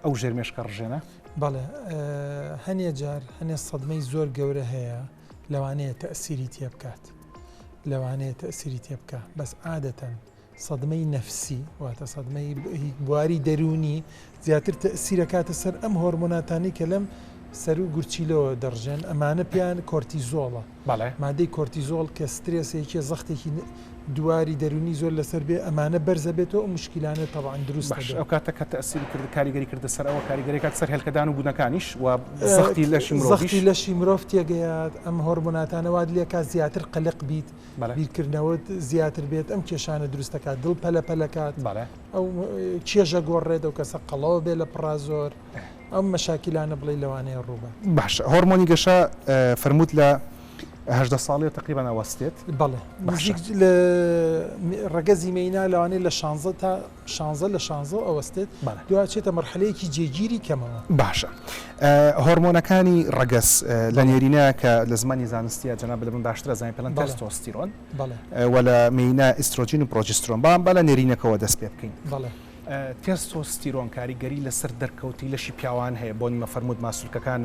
ئەو ژێرمێشکە ڕژێنە
بەڵێ هەنێ جار هەنێ سەدمەی زۆر گەورە هەیە لەوانەیە تەئسیری تێ بکات لەوانەیە تەئسیری تێ بکە بەس عادەتەن سەدمەی نەفسی واتە سەدمەی بواری دەرونی زیاتر تەئسیرەکاتە سەر ئەم هۆرمۆناتانی کە لەم سەر و گورچیلەوە دەڕژێن ئەمانە پیان کۆرتیزۆڵە مادەی کۆرتیزۆڵ کە سترێسێکی زەختێکی دواری دەرونی زۆر لەسەر بێ ئەمانە بەرزە بێتەوە ئەو مشکلانە تەواان دروست
ئەو کاتە کە تەئسیری کرد کاریگەری کردە سەر ئەوە کاریگەری کات سەر هێلکەدان و بوونەکانیش و زەختی لەشی مرۆڤ تێگەیات
ئەم هۆرمۆناتانەوات لێکات زیاتر قەلق بیت بیرکردنەوە زیاتر بێت ئەم کێشانە دروستەکات دڵ پەلەکات ئەو کێژە گۆڕێت ئەو کەسە قەڵەوە بێ لە پڕا زۆر ئەم مەشاکیلانە بڵێ لەوانەیە ڕووبە
باش هۆرمۆنی گەشە فەرمووت لە 18 ساڵی تقریبان ئەوەستێت
بەڵێ لە ڕەگەزی مەینا لەوانەیە لە 16 تا 16 لە 16 ئەوەستێت دوچێتە مەرحلەیەکی جێگیری کەمەوە
باشە هۆرمۆنەکانی ڕەگەز لە نێرینە کە لە زمانی زانستیە جەناب لەبن باشترە زانین پێڵەن تێستۆستیرۆن و لە مەینا ئیسترۆجین و پرۆجسترۆن با لە نێرینەکەەوە دەست پێ بکەین تێستۆستیرۆن کاریگەری لەسەر دەرکەوتی لەشی پیاوان هەیە بۆ نیمە فەرموود ماسوولکەکان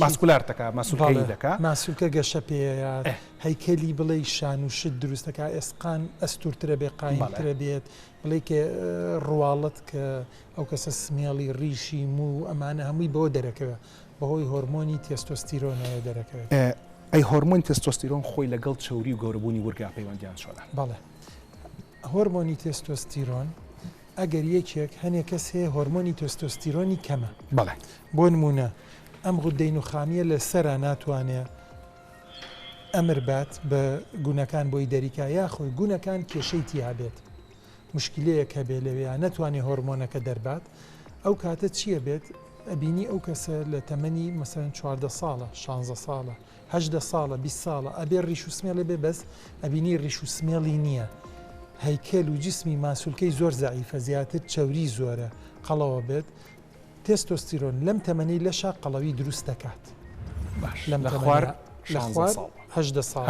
ماسکولارتەکە ماسوولکەی دەکات
ماسوولکە گەشە پێەیە هەیکەلی بڵێ شان و شت دروستەکە ئێسقان ئەستورترە بێ قایمترە بێت بڵێ کە ڕواڵەت کە ئەو کەسە سمێڵی ڕیشی و ئەمانە هەمووی بۆ دەرەکەوە بەهۆی هۆرمۆنی تێستۆستیرۆنەوە دەرەکەوێت
ئەی هۆرمۆنی تێستۆستیرۆن خۆی لەگەڵ چوری و گەورەبوونی ورگا پەیوەندیان چۆنە
بەڵێ هۆرمۆنی تێستۆستیرۆن ئەگەر یەکێک هەنێک کەس هەیە هۆرمۆنی تۆستۆستیرۆنی کەمە
بەڵێ
بۆ نمونە ئەم غودەی نوخامیە لە سەرە ناتوانێت ئەمر بات بە گونەکان بۆی دەریکا یاخۆی گونەکان کێشەی تیابێت مشکلەیەک هەبێ لەوێ نەتوانێت هۆرمۆنەکە دەربات ئەو کاتە چییە بێت ئەبینی ئەو کەسە لە تەمەنی مەسەرەن 14 ساڵە 16 ساڵە 18 ساڵە 20 ساڵە ئەبێ ڕیش و سمێڵێ بێ بەس ئەبینی ڕیش و سمێڵی نییە هەیکەل و جسمی ماسوولکەی زۆر زعیفە زیاتر چەوری زۆرە قەڵەوە بێت تێستۆستیرۆن لەم تەمەنی لەشا قەڵەوی دروست دەکات
لەم خوار
18 ساڵ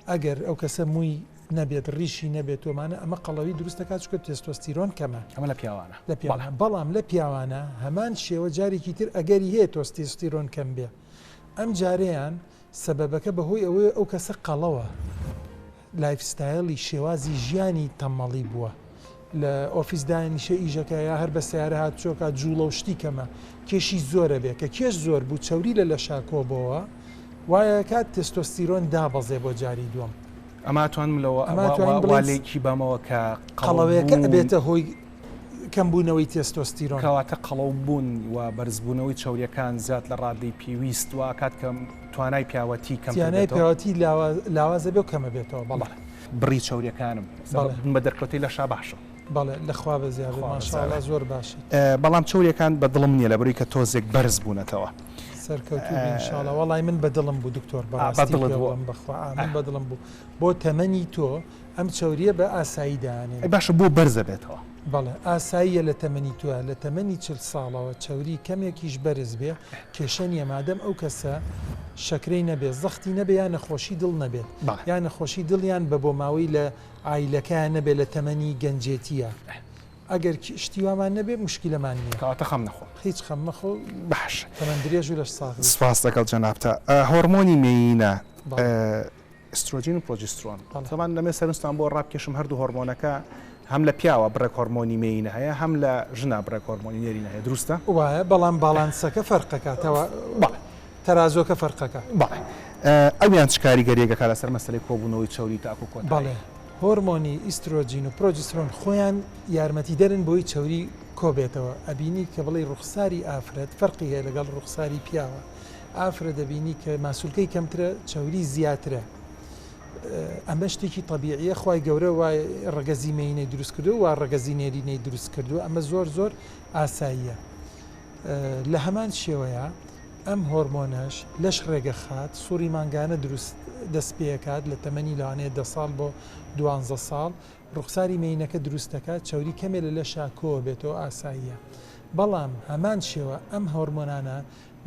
ئەگەر ئەو کەسە مووی نەبێت ڕیشی نەبێت ومانە ئەمە قەڵەوی دروست دەکات چکە تێستۆستیرۆن کەمە
ئەمە لە پیاوانە
لە پیاوانە بەڵام لە پیاوانە هەمان شێوە جارێکی تر ئەگەری هەیە تۆستیرۆن کەم بێ ئەم جارەیان سەبەبەکە بەهۆی ئەوەیە ئەو کەسە قەڵەوە لایفستایلی شێوازی ژیانی تەمەڵی بووە لە ئۆفیس دانیشە ئیژەکە یا هەر بە سیارە هات چۆکە جوڵە و شتی کەمە کێشی زۆرە بێ کە کێش زۆر بوو چەوری لە شاکۆبەوە وایە کات تێستۆستیرۆن دابەزێ بۆ جاری دووەم
ئەماتوانم لەوەڵێکی بامەوە کە
قەڵەوەیەکە بێتە هۆی کەمبوونەوەی تێستۆستیرۆن
کەواتە قەڵەو بوون و بەرزبوونەوەی چاوریەکان زیاد لە ڕادەی پێویست و کات کەم توانای پیاوەتی
کەمتیانای پیاوەتی لاوازە بێ و کەمە بێتەوە بەڵێ
بڕی چاوریەکانم بە دەرکەوتی لە شا باشە
بەڵێ لەخوا بە زیاد ماشاءالله زۆر باشی
بەڵام چاوریەکان بە دڵم نییە لەبەری کە تۆزێک بەرز بوونەتەوە
سەرکەوتوو ئینشاءالله وەڵای من بەدڵم بوو دکتۆر بەڕاستی بەخوا من بەدڵم بوو بۆ تەمەنی تۆ ئەم چاوریە بە ئاسایی دانێ
باشە بۆ بەرزە بێتەوە
بەڵێ ئاساییە لە تەمەنی توە لە تەمەنی 40 ساڵەوە چاوری کەمێکیش بەرز بێ کێشە نیە مادەم ئەو کەسە شەکرەی نەبێت زەختی نەبێ یان نەخۆشی دڵ نەبێت یان نەخۆشی دڵیان بە بۆ ماوەی لە ئایلەکەیان نەبێت لە تەمەنی گەنجێتیە ئەگەر شتیوامان نەبێت مشکلەمان نییە
کەواتە خەم نەخۆ
هیچ خەم مەخۆ
باش
تەمەن درێژ و لەش ساغ
سپاس دەکەڵ جەنابتە هۆرمۆنی مێینە ئسترۆجین و پرۆجسترۆن تەمان لەمێ سەرنجستان بۆ ڕابکێشم هەردوو هۆرمۆنەکە هەم لە پیاوە بڕێک هۆرمۆنی مێینە هەیە هەم لە ژنا بڕێک هۆرمۆنی نێرینە هەیە دروستە
وایە بەڵام باڵانسەکە فەرقەکاتەوە تەرازۆکە فەرقەکە
بەڵێ ئەویان چ کاریگەریەکە لەسەر مەسەلەی کۆبوونەوەی چاوری تاکو کۆتا
بەڵێ هۆرمۆنی ئیسترۆجین و پرۆجسترۆن خۆیان یارمەتی دەرن بۆی چاوری کۆبێتەوە ئەبینی کە بڵێ ڕوخساری ئافرەت فەرقی هەیە لەگەڵ ڕوخساری پیاوە ئافرە دەبینی کە ماسوولکەی کەمترە چاوری زیاترە ئەمە شتێکی طبیعیە خی گەورە وای ڕگەزی مینەی دروست کردو و ڕگەزی نێرینەی دروست کردو ئەمە زۆر ئاساییە لە هەمان شێوەیە ئەم هۆرمۆنەش لەش ڕێگە خات سووری مانگانە دروست دەست پێکات لە تەمەنی لەوانەیە 10 ساڵ بۆ 12 ساڵ ڕوخساری مینەکە دروستەکە چاوری کەمێ لە لەشا کۆ بێتەوە ئاساییە بەڵام هەمان شێوە ئەم هۆرمۆنانە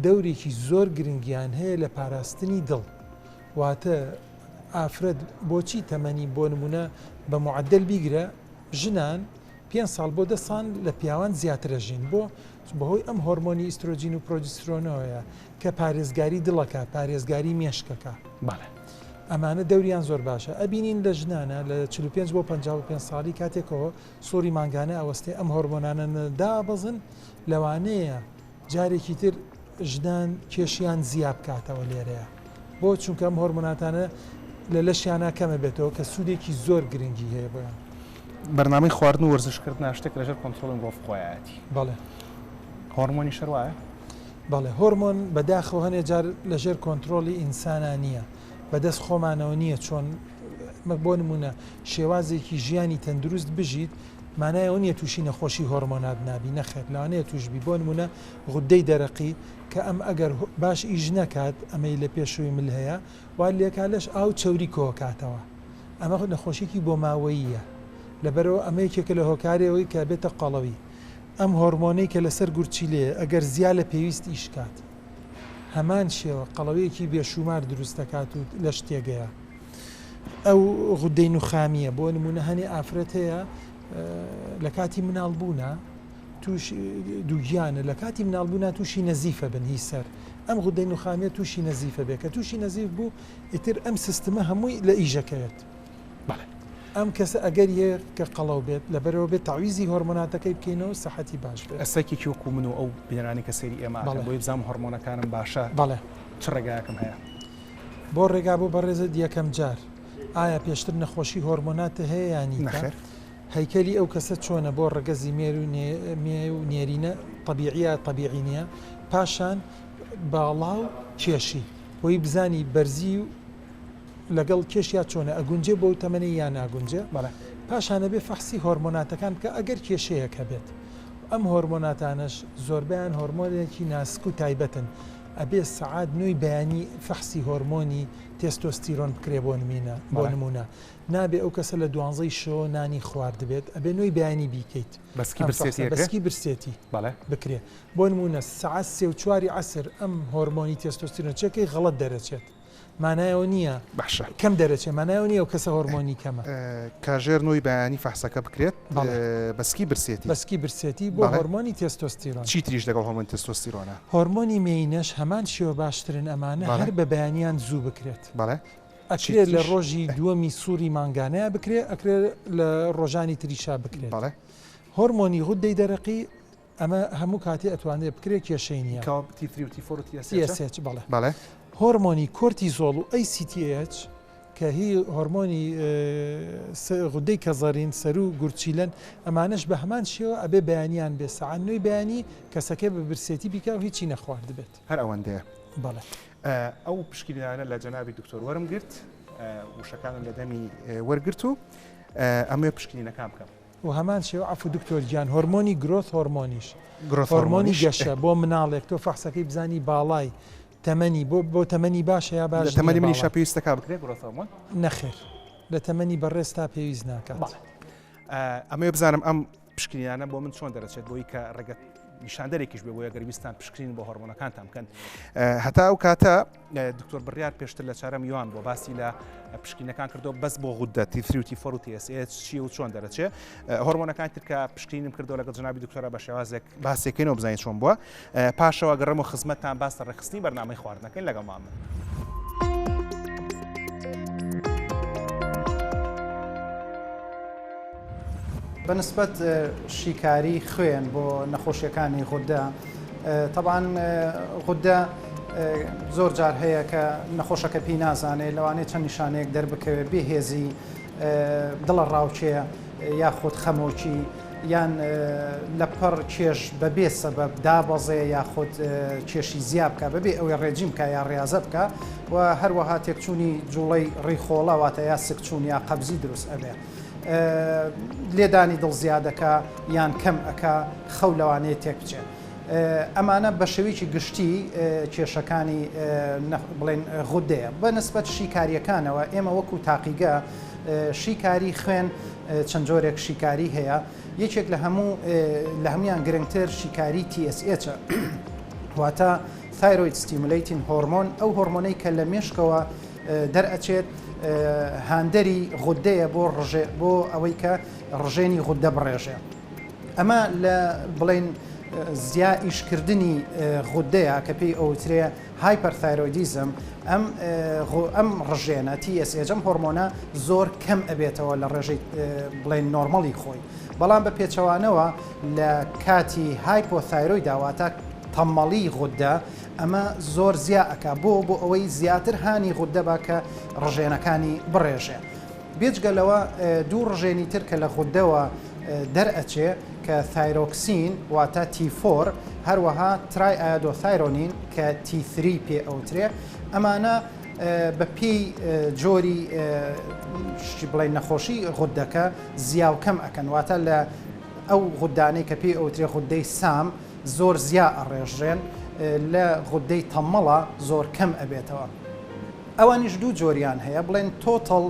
دەورێکی زۆر گرنگیان هەیە لە پاراستنی دڵ واتە ئافرەت بۆچی تەمەنی بۆ نمونە بە معدل بیگرە ژنان 5 ساڵ بۆ 10 ساڵ لە پیاوان زیاترە ژین بۆ بەهۆی ئەم هۆرمۆنی ئیسترۆجین و پرۆجسترۆنەوەیە کە پارێزگاری دڵەکە پارێزگاری مێشکەکە ئەمانە دەوریان زۆر باشە ئەبینین لە ژنانە لە 45 بۆ 55 ساڵی کاتێکەوە سووری مانگانە ئەوەستێ ئەم هۆرمۆنانە دابەزن لەوانەیە جارێکی تر ژنان کێشیان زیاب کاتەوە لێرەیە بۆ چونکە ئەم هۆرمۆناتانە لە لەشیانە کەمە بێتەوە کە سوودێکی زۆر گرنگی هەیە بۆیان
بەرنامەی خواردن و وەرزشکردن شتێک لەژێر کۆنتترۆڵن گۆف خۆیەتی
بەڵێ
هۆرمۆنی شەروایە
بەڵێ هۆرمۆن بەداخەوە هەنێ جار لەژێر کۆنتترۆلی ئینسانە نییە بەدەست خۆمانەوە نییە چۆن بۆ نمونە شێوازێکی ژیانی تەندروست بژیت مانایەوە نییە تووشی نەخۆشی هۆرمۆنات نابی نەخێت لەوانەیە توشبی بۆ نمونە غودەی دەرەقی کە ئەم ئەگەر باش ئیژ نەکات ئەمەی لە پێشووی مل هەیە وا لێکا لەش ئاو چەوری کۆکاتەوە ئەمە نەخۆشیێکی بۆ ماوەییە لەبەرەوە ئەمەیەکێکە لە هۆکارەوەی کە بێتە قەڵەوی ئەم هۆرمۆنەی کە لەسەر گورچی لێ ئەگەر زیاد لە پێویست ئیشکات هەمان شێوە قەڵەوەیەکی بێشومار دروست دەکات و لە شتێگەیە ئەو غودەی نوخامیە بۆ نمونە هەنێ ئافرەت هەیە لە کاتی مناڵبوونا توش دووگیانە لە کاتی مناڵبوونا تووشی نەزیفە بن هی سەر ئەم غودەی نوخامیە تووشی نەزیفە بێ کە تووشی نەزیف بوو ئیتر ئەم سیستمە هەمووی لە ئیژەکەوێت ئەم کەسە ئەگەر یە کە قەڵەو بێت لەبەرەوە بێت تاویزی هۆرمۆناتەکەی بکەینەوە سەحەتی باش بێت
ئەسەکێکی وەکو من و ئەو بینەرانی کە سەیری ئێمە بۆی بزانم هۆرمۆنەکانم باشە
بەڵێ
چ ڕێگایەکەم هەیە
بۆ ڕێگا بۆ بەڕێزە یەکەم جار ئایا پێشتر نەخۆشی هۆرمۆناتە هەیە ینی نەخێر هەیکەلی ئەو کەسە چۆنە بۆ ڕەگەزی مێ و نێرینە طبیعی نییە پاشان باڵا و کێشی بۆی بزانی بەرزی و لەگەڵ کێشیا چۆنە ئەگونجێ بۆ تەمەنی یان ناگونجێ پاشانە بێ فەحسی هۆرمۆناتەکان بکە ئەگەر کێشەیەکە بێت ئەم هۆرمۆناتانش زۆربیان هۆرمۆنێکی ناسک و تایبەتن ئەبێ سەعات نوێی بەیانی فەحسی هۆرمۆنی تێستۆستیرۆن بکرێ بۆ نمونە نابێ ئەو کەسە لە 12 شۆ نانی خوارد بێت ئەبێ نوێی بەیانی بیکەیت بەسکی برسێتی بکرێ بۆ نمونە سەعات 3 و 4 عەسر ئەم هۆرمۆنی تێستۆستیرۆن چێکی غەڵەت دەرەچێت مانایەوە نییە کەم دەرەچێت مانایەوە نییە و کەسە هۆرمۆنی کەمە
کاژێر نوۆی بەیانی فەحسەکە بکرێت بەسکی برسێتی
بۆ هۆرمۆنی تێستۆستیرۆن
چی تریش لەگەڵ هۆرمۆنی تێستۆستیرۆنە
هۆرمۆنی مێینەش هەمان شێوە باشترن ئەمانە هەر بە بەیانیان زوو بکرێت ئەکرێت لە ڕۆژی دووەمی سووری مانگانەیە بکرێت ئەکرێت لە ڕۆژانی تریشا بکرێت هۆرمۆنی غودەی دەرەقی ئەمە هەموو کاتی ئەتوانێت بکرێت کێشەی نییە بەڵێ هۆرمۆنی کۆرتیزۆڵ و ACTH کە هی هۆرمۆنی غودەی کەزەرین سەر و گورچیلەن ئەمانش بە هەمان شێوە ئەبێ بەیانیان بێ سەعات نوێی بەیانی کەسەکە بە برسێتی بیکە و هیچی نەخوارد بێت
هەر ئەوەندەیە
بەڵێ
ئەو پشکیلانە لە جەنابی دکتۆر وەرم گرت وشەکانم لە دەمی وەرگرت و ئەمێ پشکینەکان بکەم
و هەمان شێوە عفو دکتۆر گیان هۆرمۆنی گرۆت هۆرمۆنیش هۆرمۆنی گەشە بۆ مناڵێک تۆ فەحسەکەی بزانی باڵای تەمەنی بۆ تەمەنی باشە یا باش
تەمەنی منی شەپێویستەکە بکرێت گرۆت
نەخێر لە تەمەنی بەڕێز تا پێویست ناکات
ئەمێ بزانم ئەم پشکینانە بۆ من چۆن دەرەچێت بۆی کە ڕێگەت نیشاندەرێکیش بێ بۆیە گەرویستان پشکرین بۆ هۆرمۆنەکانتان بکەن هەتا ئەو کاتە دکتۆر بڕیار پێشتر لە چارەم یوان بۆ باسی لە پشکینەکان کردەوە بەس بۆ غودە T3 و T4 و TSH چی و چۆن دەرەچێت هۆرمۆنەکان تر کە پشکرینم کردەوە لەگەڵ جەنابی دکتۆرە بە شێوازێک باسێکەکەینەوە بزانین چۆن بووە پاشەوە گەڕێمەوە خزمەتتان باس ڕێخستنی بەرنامەی خواردنەکەین لەگەڵ مامە
بەنسبەت شیکاری خوێن بۆ نەخۆشیەکانی غودە طبعاً غودە زۆر جار هەیە کە نەخۆشەکە پێی نازانێت لەوانەیە چەند نیشانەیەک دەربکەوێت بێهێزی دڵە ڕاوچێ یاخود خەمۆکی یان لە پڕ کێش بەبێ سەبەب دابەزێ یاخود کێشی زیاب بکە بەبێ ئەوەی ڕێجیم بکە یا ڕاضە بکە و هەروەها تێکچوونی جوڵەی ڕێخۆڵە واتە یا سکچوون یا قەبزی دروست ئەبێ. لێدانی دڵ زیادەکە یان کەم ئەکا خەو لەوانەیە تێک بچێت. ئەمانە بە شێوەیەکی گشتی کێشەکانی بڵێن غودەیە بە نسبەت شیکاریەکانەوە ئێمە وەکو تاقیگە شیکاری خوێن چەند جۆرێک شیکاری هەیە یەکێک لە هەمویان گرنگتر شیکاری TSH واتە تایرۆید ستیمولیتین هۆرمۆن ئەو هۆرمۆنەی کە لە مێشکەوە دەرئەچێت هاندەری غودەیە بۆ ئەوەی کە ڕژێنی غودە بڕێژێ. ئەمە لە بڵێن زیا ئیشکردنی غودەیە کە پێی ئەوترێ هایپەرتایرۆیدیزم ئەم ڕژێنە TSH هۆرمۆنە زۆر کەم ئەبێتەوە لە ڕێژەی بڵێن نۆرمەڵی خۆی بەڵام بە پێچەوانەوە لە کاتی هایپۆتایرۆید داواتە تەمەڵی غودە ئەمە زۆر زیا ئەکا بۆ ئەوەی زیاتر هانی غودە بە کە ڕژێنەکانی بڕێژێ. بێجگەلەوە دوو ڕژێنی تر کە لە غودەوە دەرئەچێ کە تایرۆکسین واتە T4 هەروەها ترای ئایۆدۆثایرۆنین کە T3 پێ ئەوترێ ئەمانە بە پێی جۆری بڵێن نەخۆشی غودەکە زیاو کەم ئەکەن واتە لە ئەو غودانەی کە پێی ئەوترێ غودەی سام زۆر زیا ئەڕێژێن لە غودەی تەمەڵە زۆر کەم ئەبێتەوە. ئەوانیش دوو جۆریان هەیە بڵێن تۆتەڵ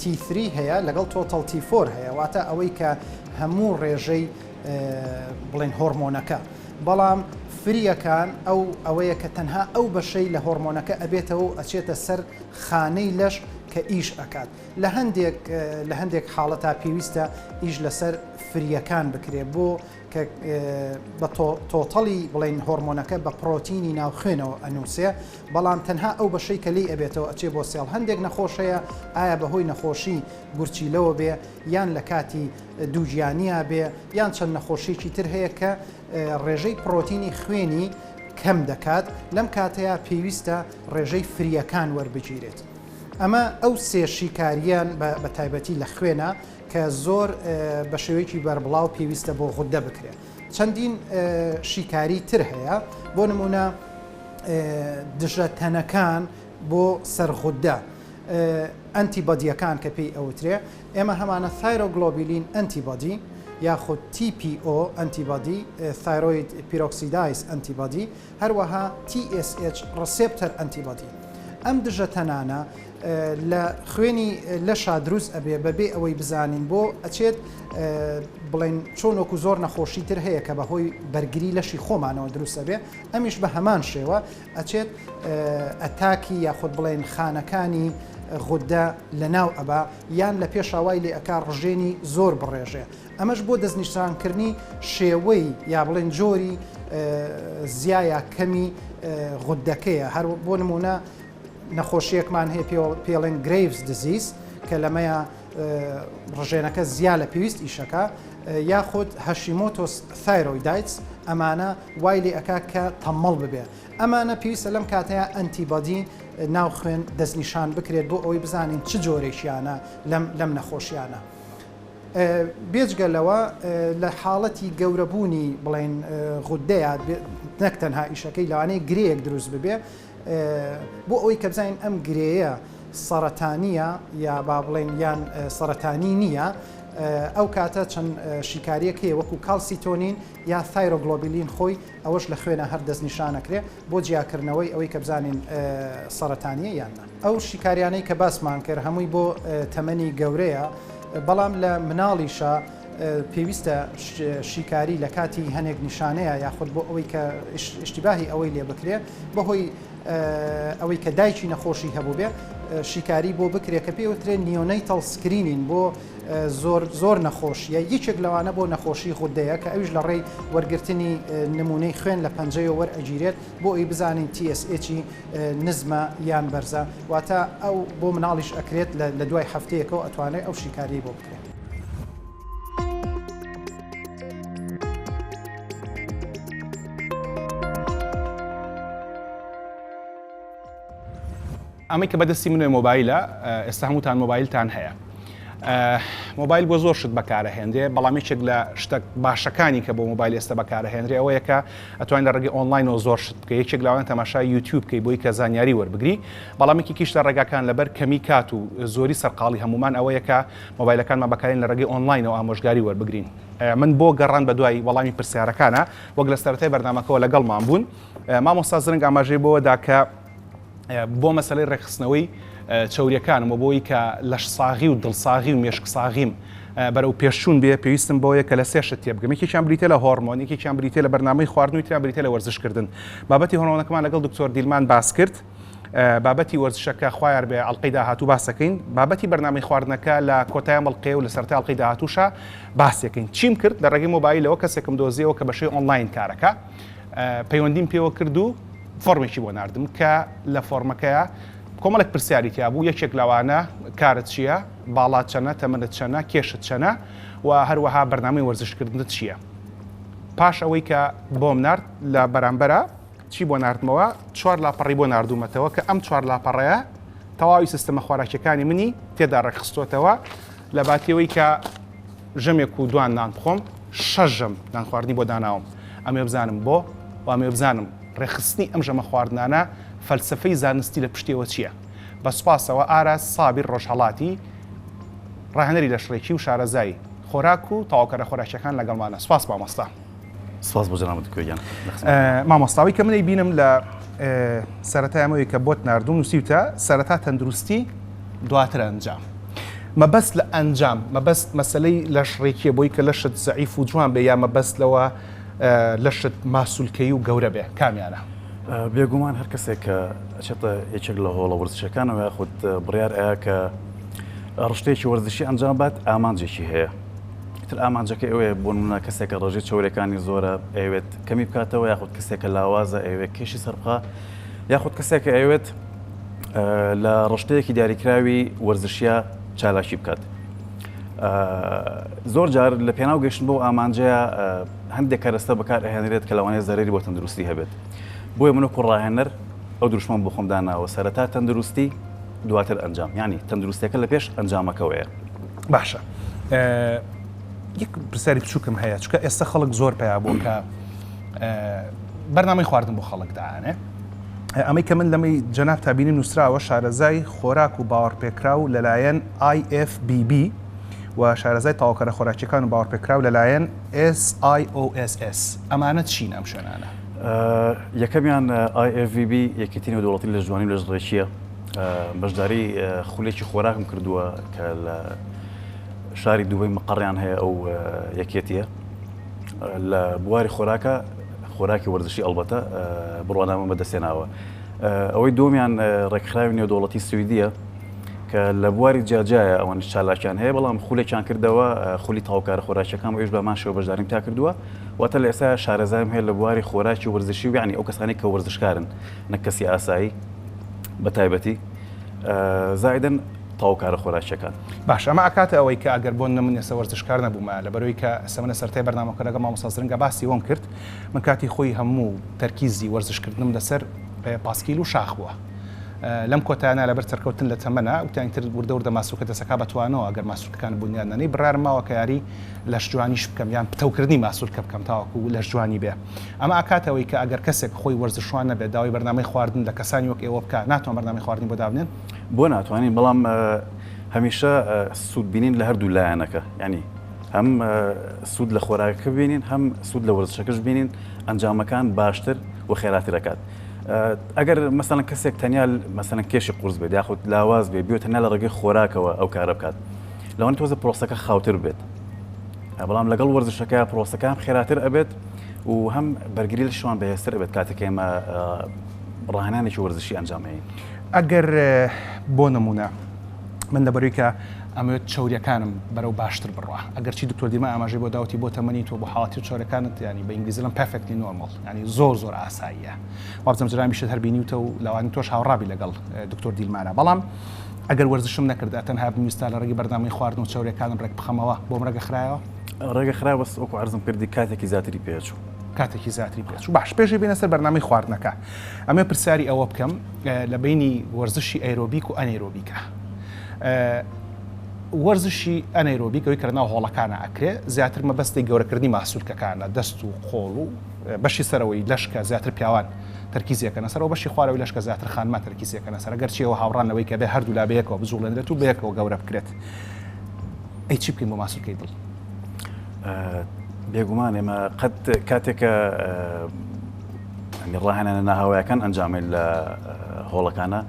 T3 هەیە لەگەڵ تۆتەڵ T4 هەیە واتە ئەوەی کە هەموو ڕێژەی بڵێن هۆرمۆنەکە بەڵام فریەکان ئەوەیە کە تەنها ئەو بەشەی لە هۆرمۆنەکە ئەبێتەوە و ئەچێتە سەر خانەی لەش کە ئیش ئەکات لە هەندێک حاڵەتا پێویستە ئیش لەسەر فریەکان بکرێت بۆ کە بە تۆتەڵی بڵێن هۆرمۆنەکە بە پرۆتینی ناوخێنەوە ئەنووسێ بەڵام تەنها ئەو بەشەی کە لی ئەبێتەوە ئەچێ بۆ سێڵ هەندێک نەخۆشەیە ئایا بەهۆی نەخۆشی گورچیلەوە بێ یان لە کاتی دووگیانیە بێ یان چەند نەخۆشیی تر هەیە کە ڕێژەی پرۆتینی خوێنی کەم دەکات لەم کاتەیە پێویستە ڕێژەی فریەکان وەربگیرێت. ئەمە ئەو سێ شیکاریان بە تایبەتی لە خوێنە کە زۆر بە شێوەیەکی بەربڵاو پێویستە بۆ غودە بکرێت. چەندین شیکاری تر هەیە بۆ نمونە دژە تەنەکان بۆ سەرغودە ئەنتیبادیەکان کە پێی ئەوترێ ئێمە هەمانە تایرۆگلۆبیلین ئەنتیبادی یاخود TPO ئەنتیبادی تایرۆید پیرۆکسیدایز ئەنتیبادی هەروەها TSH ڕسێپتەر ئەنتیبادی. ئەم دژە تەنانە لە خوێنی لەشا دروست ئەبێ بەبێ ئەوەی بزانین بۆ ئەچێت بڵێن چۆنۆکو زۆر نەخۆشی تر هەیە کە بەهۆی بەرگری لەشی خۆمانەوە دروستە بێ ئەمیش بە هەمان شێوە ئەچێت ئەتاکی یاخود بڵێن خانەکانی غودە لە ناو ئەبا یان لە پێشاوای لێ ئەکا ڕژێنی زۆر بڕێژێ. ئەمەش بۆ دەستنیشانکردنی شێوەی یا بڵێن جۆری زیایە کەمی غودەکەیە هەر بۆ نمونە نەخۆشیەکمان هەیە پێڵێن گرێڤز دزیز کە لەمەیە ڕژێنەکە زیا لە پێویست ئیشەکە یاخود هەشیمۆتۆس تایرۆیدایتس ئەمانە وای لێ ئەکا کە تەمەڵ ببێ ئەمانە پێویستە لەم کاتەیە ئەنتیبادی ناو خوێن دەستنیشان بکرێت بۆ ئەوەی بزانین چ جۆرێکیانە لەم نەخۆشیانە. بێجگەلەوە لە حاڵەتی گەورەبوونی بڵێن غودەیە نەک تەنها ئیشەکەی لەوانەیە گرەیەک دروست ببێ بۆ ئەوەی کە بزانین ئەم گرەیە سەرەتانیە یا با بڵێن یان سەرەتانی نییە ئەو کاتە چەند شیکاریەک هەیە وەکو کالسیتۆنین یا تایرۆگلۆبیلین خۆی ئەوەش لە خوێنە هەر دەستنیشانەکرێ بۆ جیاکردنەوەی ئەوەی کە بزانین سەرەتانیە یاننا. ئەو شیکاریانەی کە باسمان کرد هەمووی بۆ تەمەنی گەورەیە بەڵام لە مناڵیشە پێویستە شیکاری لە کاتی هەنێک نیشانەیە یاخود بۆ ئەوەی کە ئیشتیباهی ئەوەی لێ بکرێ بەهۆی ئەوەی کە دایکی نەخۆشی هەبوو بێ شیکاری بۆ بکرێت کە پێوترێ نیۆنەیتەڵ سکرینین بۆ زۆر نەخۆشیە یەکێک لەوانە بۆ نەخۆشی غودەیە کە ئەویش لە ڕێی وەرگرتنی نمونەی خوێن لە پەنجەیە وەرئەگیرێت بۆ ئەی بزانین TSH نزمە یان بەرزە واتە ئەو بۆ مناڵیش ئەکرێت لە دوای هەفتەیەکەوە ئەتوانێت ئەو شیکاری بۆ بکرێت.
ئەمەی کە بەدەستی منێ مۆبایلە ئێستا هەمووتان مۆبایلتان هەیە مۆبایل بۆ زۆر شت بەکارەهێنرێ بەڵام یەکێک لە شتە باشەکانی کە بۆ مۆبایل ئێستا بەکارەهێنرێ ئەوەیە کە ئەتوانین لە ڕێگەی ئۆنلاینەوە زۆر شت بکە یەکێک لاوان تەماشای یوتیوب کەی بۆی کە زانیاری وەربگری بەڵامێکیش لە ڕێگاکان لەبەر کەمی کات و زۆری سەرقاڵی هەمومان ئەوەیە کە مۆبایلەکانمان بەکارێن لە ڕێگەی ئۆنلاینەوە ئامۆژگاری وەربگرین من بۆ گەڕان بە دوای وەڵامی پرسیارەکانە وەک لە سەرەتای بەرنامەکەەوە لەگەڵمان بوون مامۆستا زرنگ ئاماژەی بۆەدا کە بۆ مەسەلەی ڕێخستنەوەی چاوریەکانمە بۆی کە لەش ساغی و دڵساغی و مێشک ساغیم بەرەو پێشچوون بێ پێویستم بۆیە کە لە سێشت تێبگەم یەکێکیان بریتە لە هۆرمۆن یەکێکیان بریتە لە بەرنامەی خواردن و تریان بریتە لە وەرزشکردن بابەتی هۆرمۆنەکەمان لەگەڵ دکتۆر دیلمان باس کرد بابەتی وەرزشەکە خوایار بێ ئەڵلقەی داهاتوو باسەکەین بابەتی بەرنامەی خواردنەکە لە کۆتای مەڵقێ و لە سەرتا ئەڵلقەی داهاتووشە باسیەکەین چیم کرد لە ڕێگەی مۆبایلەوە کەسێکم دۆزیەوە کە بەشەی ئۆنلاین کارەکە پەیوەندیم پێوە کرد و فۆرمێکی بۆ ناردم کە لە فۆرمەکەیە کۆمەڵێک پرسیاری تیا بوو یەکێک لەوانە کارت چییە باڵات چەنە تەمەنت چەنە کێشت چەنە و هەروەها بەرنامەی وەرزشکردنت چییە پاش ئەوەی کە بۆم نرد لە بەرامبەرە چی بۆ نردمەوە 4 لاپەڕی بۆ نردومەتەوە کە ئەم 4 لاپەڕەیە تەواوی سیستەمە خۆراکیەکانی منی تێدا ڕێکخستوتەوە لە باتیەوەی کە ژەمێک و دوان نان بخۆم 6 ژەم نان خواردنی بۆ داناوم ئەمێ بزانم بۆ و ئەمێ بزانم ڕێخستنی ئەم ژەمە خواردنانە فەلسفەی زانستی لە پشتیەوە چییە بە سوپاسەوە ئاراس سابیر ڕۆژهەڵاتی ڕاهێنەری لە شڕێکی و شارەزایی خۆراک و تەواوکەرە خۆراکیەکان لەگەڵمانە سوپاس مامۆستا
سپاس بۆ جەنابەت کوێگیان
مامۆستاوی کە منەی بینم لە سەرەتای ئەمەوەی کە بۆت نردوم نووسیوتە سەرەتا تەندروستی دواتر ئەنجام مەبەست لە ئەنجام مەبەست مەسلەی لە شڕێکیە بۆی کە لەشت زەعیف و جوان بێ یا مەبەست لەوە لەشت ماسوولکەی و گەورە بێ کامیانە
بێگومان هەر کەسێک کە ئەچێتە یەکێک لە هۆڵە وەرزشەکانەوە یاخود بڕیار ئەیە کە ڕشتێکی وەرزشی ئەنجام بات ئامانجێکی هەیە تر ئامانجەکە ئەوەیە بۆ نمونە کەسێکە ڕژێ چۆرەکانی زۆرە ئەوێت کەمی بکاتەوە یاخود کەسێکە لاوازە ئەوێت کێشی سەرقا یاخود کەسێکە ئەوێت لە ڕشتەیەکی دیاریکراوی وەرزشیە چالاکی بکات زۆر جار لە پێناو گەشتن بۆ ئامانجەیە هەندێک کارەستە بەکار ئەهێنرێت کە لەوانەیە زەرری بۆ تەندروستی هەبێت بۆیە منە کوڕاهێنەر ئەو دروشمان بۆ خۆم داناوە سەرەتا تەندروستی دواتر ئەنجام ینی تەندروستیەکە لە پێش ئەنجامەکەوەیە
باشە یەک پرسیاری بچووکم هەیە چکە ئێستا خەڵک زۆر پێیا بوو کە بەرنامەی خواردن بۆ خەڵک داانێ ئەمەی کە من لەمەی جەناب تابینی نووسراوە شارەزای خۆراک و باوەڕپێکراو لەلایەن IFBB و شارەزای تەواوکەرە خۆراکیەکان و باوەڕپێکراو لەلایەن SIOSS ئەمانە چین ئەم شوێنانە
یەکەمیان IFBB یەکێتی نێودەوڵەتی لە ژوانی لە ژڕێکیە بەشداری خولێکی خۆراکم کردووە کە لە شاری دووبەی مەقەڕیان هەیە ئەو یەکێتیە لە بواری خۆراکە خۆراکی وەرزشی ئەڵبەتە بڕوانامە بەدەستێناوە ئەوەی دۆمیان ڕێکخراوی نێودەوڵەتی سویدیە کە لە بواری جاجایە ئەوەن چالاکیان هەیە بەڵام خولێکیان کردەوە خولی تاوکارە خۆراکیەکان ئەوش بەمان شێوە بەشداریم تا کردووە واتە لە ئێستا شارەزایم هەیە لە بواری خۆراکی وەرزشی و یعنی ئەو کەسانی کە وەرزشکارن نەک کەسی ئاسایی بە تایبەتی زایدن تاوکارە خۆراکیەکان
باش ئەمە ئاکاتە ئەوەی کە ئەگەر بۆن من ئێستا وەرزشکار نەبوومە لە بەرەوەی کە سەمەنە سەرەتای بەرنامەکە لەگەڵ مامۆستا زرنگە باسی ئەوم کرد من کاتی خۆی هەموو تەرکیزی وەرزشکردنم لەسەر پاسکیل و شاخ بووە لەم کۆتانە لەبەر تەرکەوتن لە تەمەنە وتانیتر وردە ماسوولکە دەسەکە بەتوانەوە ئەگەر ماسوولەکان بوونیانەی بڕارم ماوە کە یاری لەش جوانیش بکەم یان پتەوکردنی ماسوولکە بکەم تاوەکو لەش جوانی بێ ئەمە ئاکاتەوەی کە ئەگەر کەسێک خۆی وەرزشوان نەبێت داوای بەرنامەی خواردن لە کەسانی وەک ئێوە بکە ناتوان بەرنامەی خواردنی بۆ دابنێن
بۆ ناتوانین بەڵام هەمیشە سوود بینین لە هەردوو لایەنەکە ینی هەم سوود لە خۆراکەکە بینین هەم سوود لە وەرزشەکەش بینین ئەنجامەکان باشتر و خێراتر دەکات ئەگەر مەسەڵەن کەسێک تەنیا مەسەڵەن کێشی قورس بێت یاخود لاواز بێت بێت تەنیا لە ڕێگەی خۆراکەوە ئەو کارە بکات لەوانەیە تۆزە پرۆسەکە خاوتر بێت بەڵام لەگەڵ وەرزشەکە پرۆسەکان خێراتر ئەبێت و هەم بەرگری لە شوان بەهێزتر ئەبێت کاتێک ئێمە ڕاهێنانێکی وەرزشی ئەنجامەیە
ئەگەر بۆ نمونە من لەبەروی کە ئەمەوێت چاوریەکانم بەرەو باشتر بڕوە ئەگەر چی دکتۆر دیمە ئاماژەی بۆ داوەتی بۆ تەمەنی تۆ بۆ حاڵاتی چۆرەکانت ینی بە ئینگلیزی لەم پەرفێکتلی نۆرمەڵ ینی زۆر ئاساییە وابزەم جرامیشت هەربینیوتە و لەوانی تۆش هاوڕابی لەگەڵ دکتۆر دیلمانە بەڵام ئەگەر وەرزشم نەکرد تەنها بویستا لە ڕێگەی بەردامی خواردن و چاوریەکانم ڕێک بخەمەوە بۆم ڕێگە خرایەوە
ڕێگە خراوە بەس وەکو عەرزم کردی کاتێکی زیاتری پێچوو
کاتێکی زیاتری پێچوو باش پێشی بینە سەر بەرنامەی خواردنەکە ئەمێ پرسیاری ئەوە بکەم لە بینی وەرزشی ئەیرۆبیک و ئەنێرۆبیکە وەرزشی ئەنەیرۆبی گەوەی کردنەوە هۆڵەکانە ئەکرێ زیاتر مەبەستی گەورەکردنی ماسوولکەکانە دەست و خۆڵ و بەشی سەرەوەی لەشکە زیاتر پیاوان تەرکیزیەکەنە سەر و بەشی خوارەوەی لەشکە زیاتر خانما تەرکیزیەکەنە سەر گەرچیەوە هاوڕانەوەی کە بێ هەردوو لا بەیەکەوە بزوڵێنرێت و بەیەکەوە گەورە بکرێت ئەی چی بکەین بۆ ماسوولکەی دڵ
بێگومان ئێمە قەت کاتێکە ڕاهێنانە ناهاوایەکان ئەنجامێت لە هۆڵەکانە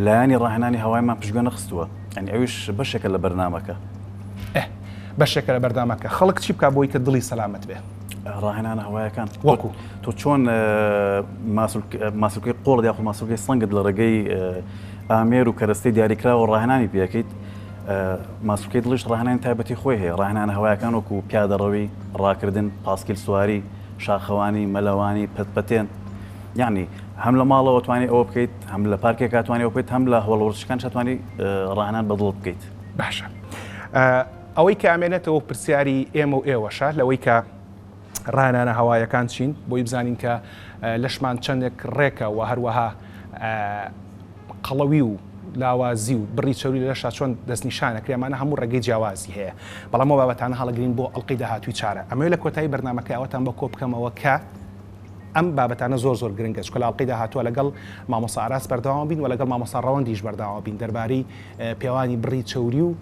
لایانی ڕاهێنانی هەوایمان پشتگوێ نەخستووە ئەنی ئەویش بەشێکە لە بەرنامەکە
بەشێکە لە بەردامەکە خەڵک چی بکە بۆی کە دڵی سەلامت بێ
ڕاهێنانە هەوایەکان
وەکو
تۆ چۆن ماسوولکەی قۆڵ یاخۆ ماسوولکەی سەنگت لە ڕێگەی ئامێر و کەرەستەی دیاریکراوە ڕاهێنانی پێەکەیت ماسوولکەی دڵیش ڕاهێنانی تایبەتی خۆی هەیە ڕاهێنانە هەوایەکان وەکو پیادەڕەوی ڕاکردن پاسکیل سواری شاخەوانی مەلەوانی پەتپەتێن یعنی هەم لە ماڵەوە توانێت ئەوە بکەیت هەم لە پارکێک توانێت ئەوە بکەیت هەم لە هەوڵوەرزشەکان توانی ڕاهێنان بەدڵ بکەیت
باشە ئەوەی کە ئامێنێتەوە پرسیاری ئێمە و ئێوەشە لەوەی کە ڕاهێنانە هەوایەکان چین بۆی بزانین کە لەشمان چەندێک ڕێکە و هەروەها قەڵەوی و لاوازی و بڕی چەوری لەشا چۆن دەستنیشانە کرێمانە هەموو ڕێگەی جیاوازی هەیە بەڵام ئەو بابەتانە هەڵەگرین بۆ ئەڵقەی داهاتووی چارە ئەمە لە کۆتایی بەرنامەکە ئەوەتان بە کۆ بکەمەوە کە ئەم بابەتانە زۆر گرنگە چکە لە ئەڵقەی داهاتووە لەگەڵ مامۆستا ئاراس بەردەوام بین و لەگەڵ مامۆستا ڕەوەندیش بەردەوام بین دەربارەی پیاوانی بڕی چەوری و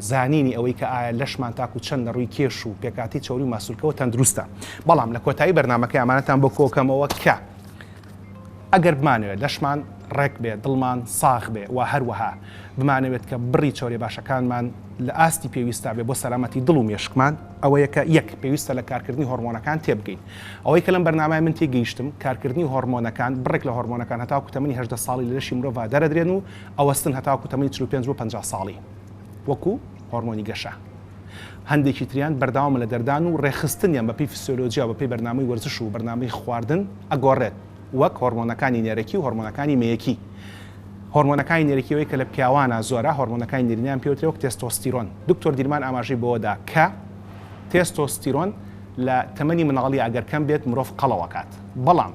زانینی ئەوەی کە ئایا لەشمان تاکو چەندە ڕووی کێش و پێکاتی چەوری و ماسوولکەوە تەندروستە بەڵام لە کۆتایی بەرنامەکە ئەمانەتان بۆ کۆکەمەوە کە ئەگەر بمانوێت لەشمان ڕێک بێ دڵمان ساغ بێ و هەروەها بمانەوێت کە بڕی چۆری باشەکانمان لە ئاستی پێویستە بێ بۆ سەلامەتی دڵ و مێشکمان ئەوەیە کە یەک پێویستە لە کارکردنی هۆرمۆنەکان تێبگەین ئەوەی کە لەم بەرنامای من تێگەیشتم کارکردنی هۆرمۆنەکان بڕێک لە هۆرمۆنەکان هەتاکو تەمەنی 18 ساڵی لە لەشی مرۆڤ دەرەدرێن و ئەوەستن هەتاکو تەمەنی 45 بۆ 50 ساڵی وەکو هۆرمۆنی گەشە هەندێکی تریان بەرداوامە لە دەردان و ڕێخستنیان بەپی فسیۆلۆجیا بەپی بەرنامەی وەرزش و بەرنامەی خواردن ئەگۆڕێت وەک هۆرمۆنەکانی نێرەکی و هۆرمۆنەکانی مەیەکی هۆرمۆنەکانی نێرەکیەوەی کە لە پیاوانە زۆرە هۆرمۆنەکانی نێرینیان پێوترێت وەک تێستۆستیرۆن دکتۆر دیرمان ئاماژەی بۆدا کە تێستۆستیرۆن لە تەمەنی مناڵی ئەگەر کەم بێت مرۆڤ قەڵەوەکات بەڵام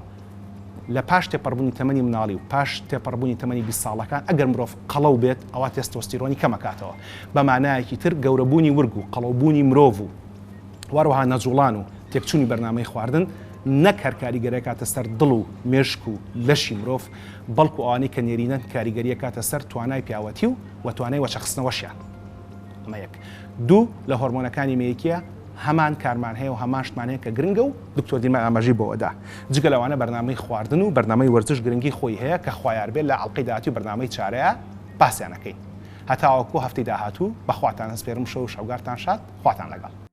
لە پاش تێپەڕبوونی تەمەنی مناڵی و پاش تێپەڕبوونی تەمەنی 20 ساڵەکان ئەگەر مرۆڤ قەڵەو بێت ئەوە تێستۆستیرۆنی کەمەکاتەوە بە مانایەکی تر گەورەبوونی ورگ و قەڵەوبوونی مرۆڤ و وەروەها نەجوڵان و تێکچوونی بەرنامەی خواردن نەک هەر کاریگەریە کاتە سەر دڵ و مێشک و لەشی مرۆڤ بەڵکو ئەوانەی کە نێرینەن کاریگەریە کاتە سەر توانای پیاوەتی و توانای وەچەخستنەوەشیان ئەمە یەک دوو لە هۆرمۆنەکانی مەیەکیە هەمان کارمان هەیە و هەماشمان هەیە کە گرنگە و دکتۆر دیرمان ئاماژەی بۆدا جگە لەوانە بەرنامەی خواردن و بەرنامەی وەرزش گرنگی خۆی هەیە کە خوایار بێت لە ئەڵقەی داهاتوو بەرنامەی چارەیە باسییانەکەین هەتاوەکو هەفتەی داهاتوو بەخواتان هەسپێرم شەو و شەوگارتان شاد خواتان لەگەڵ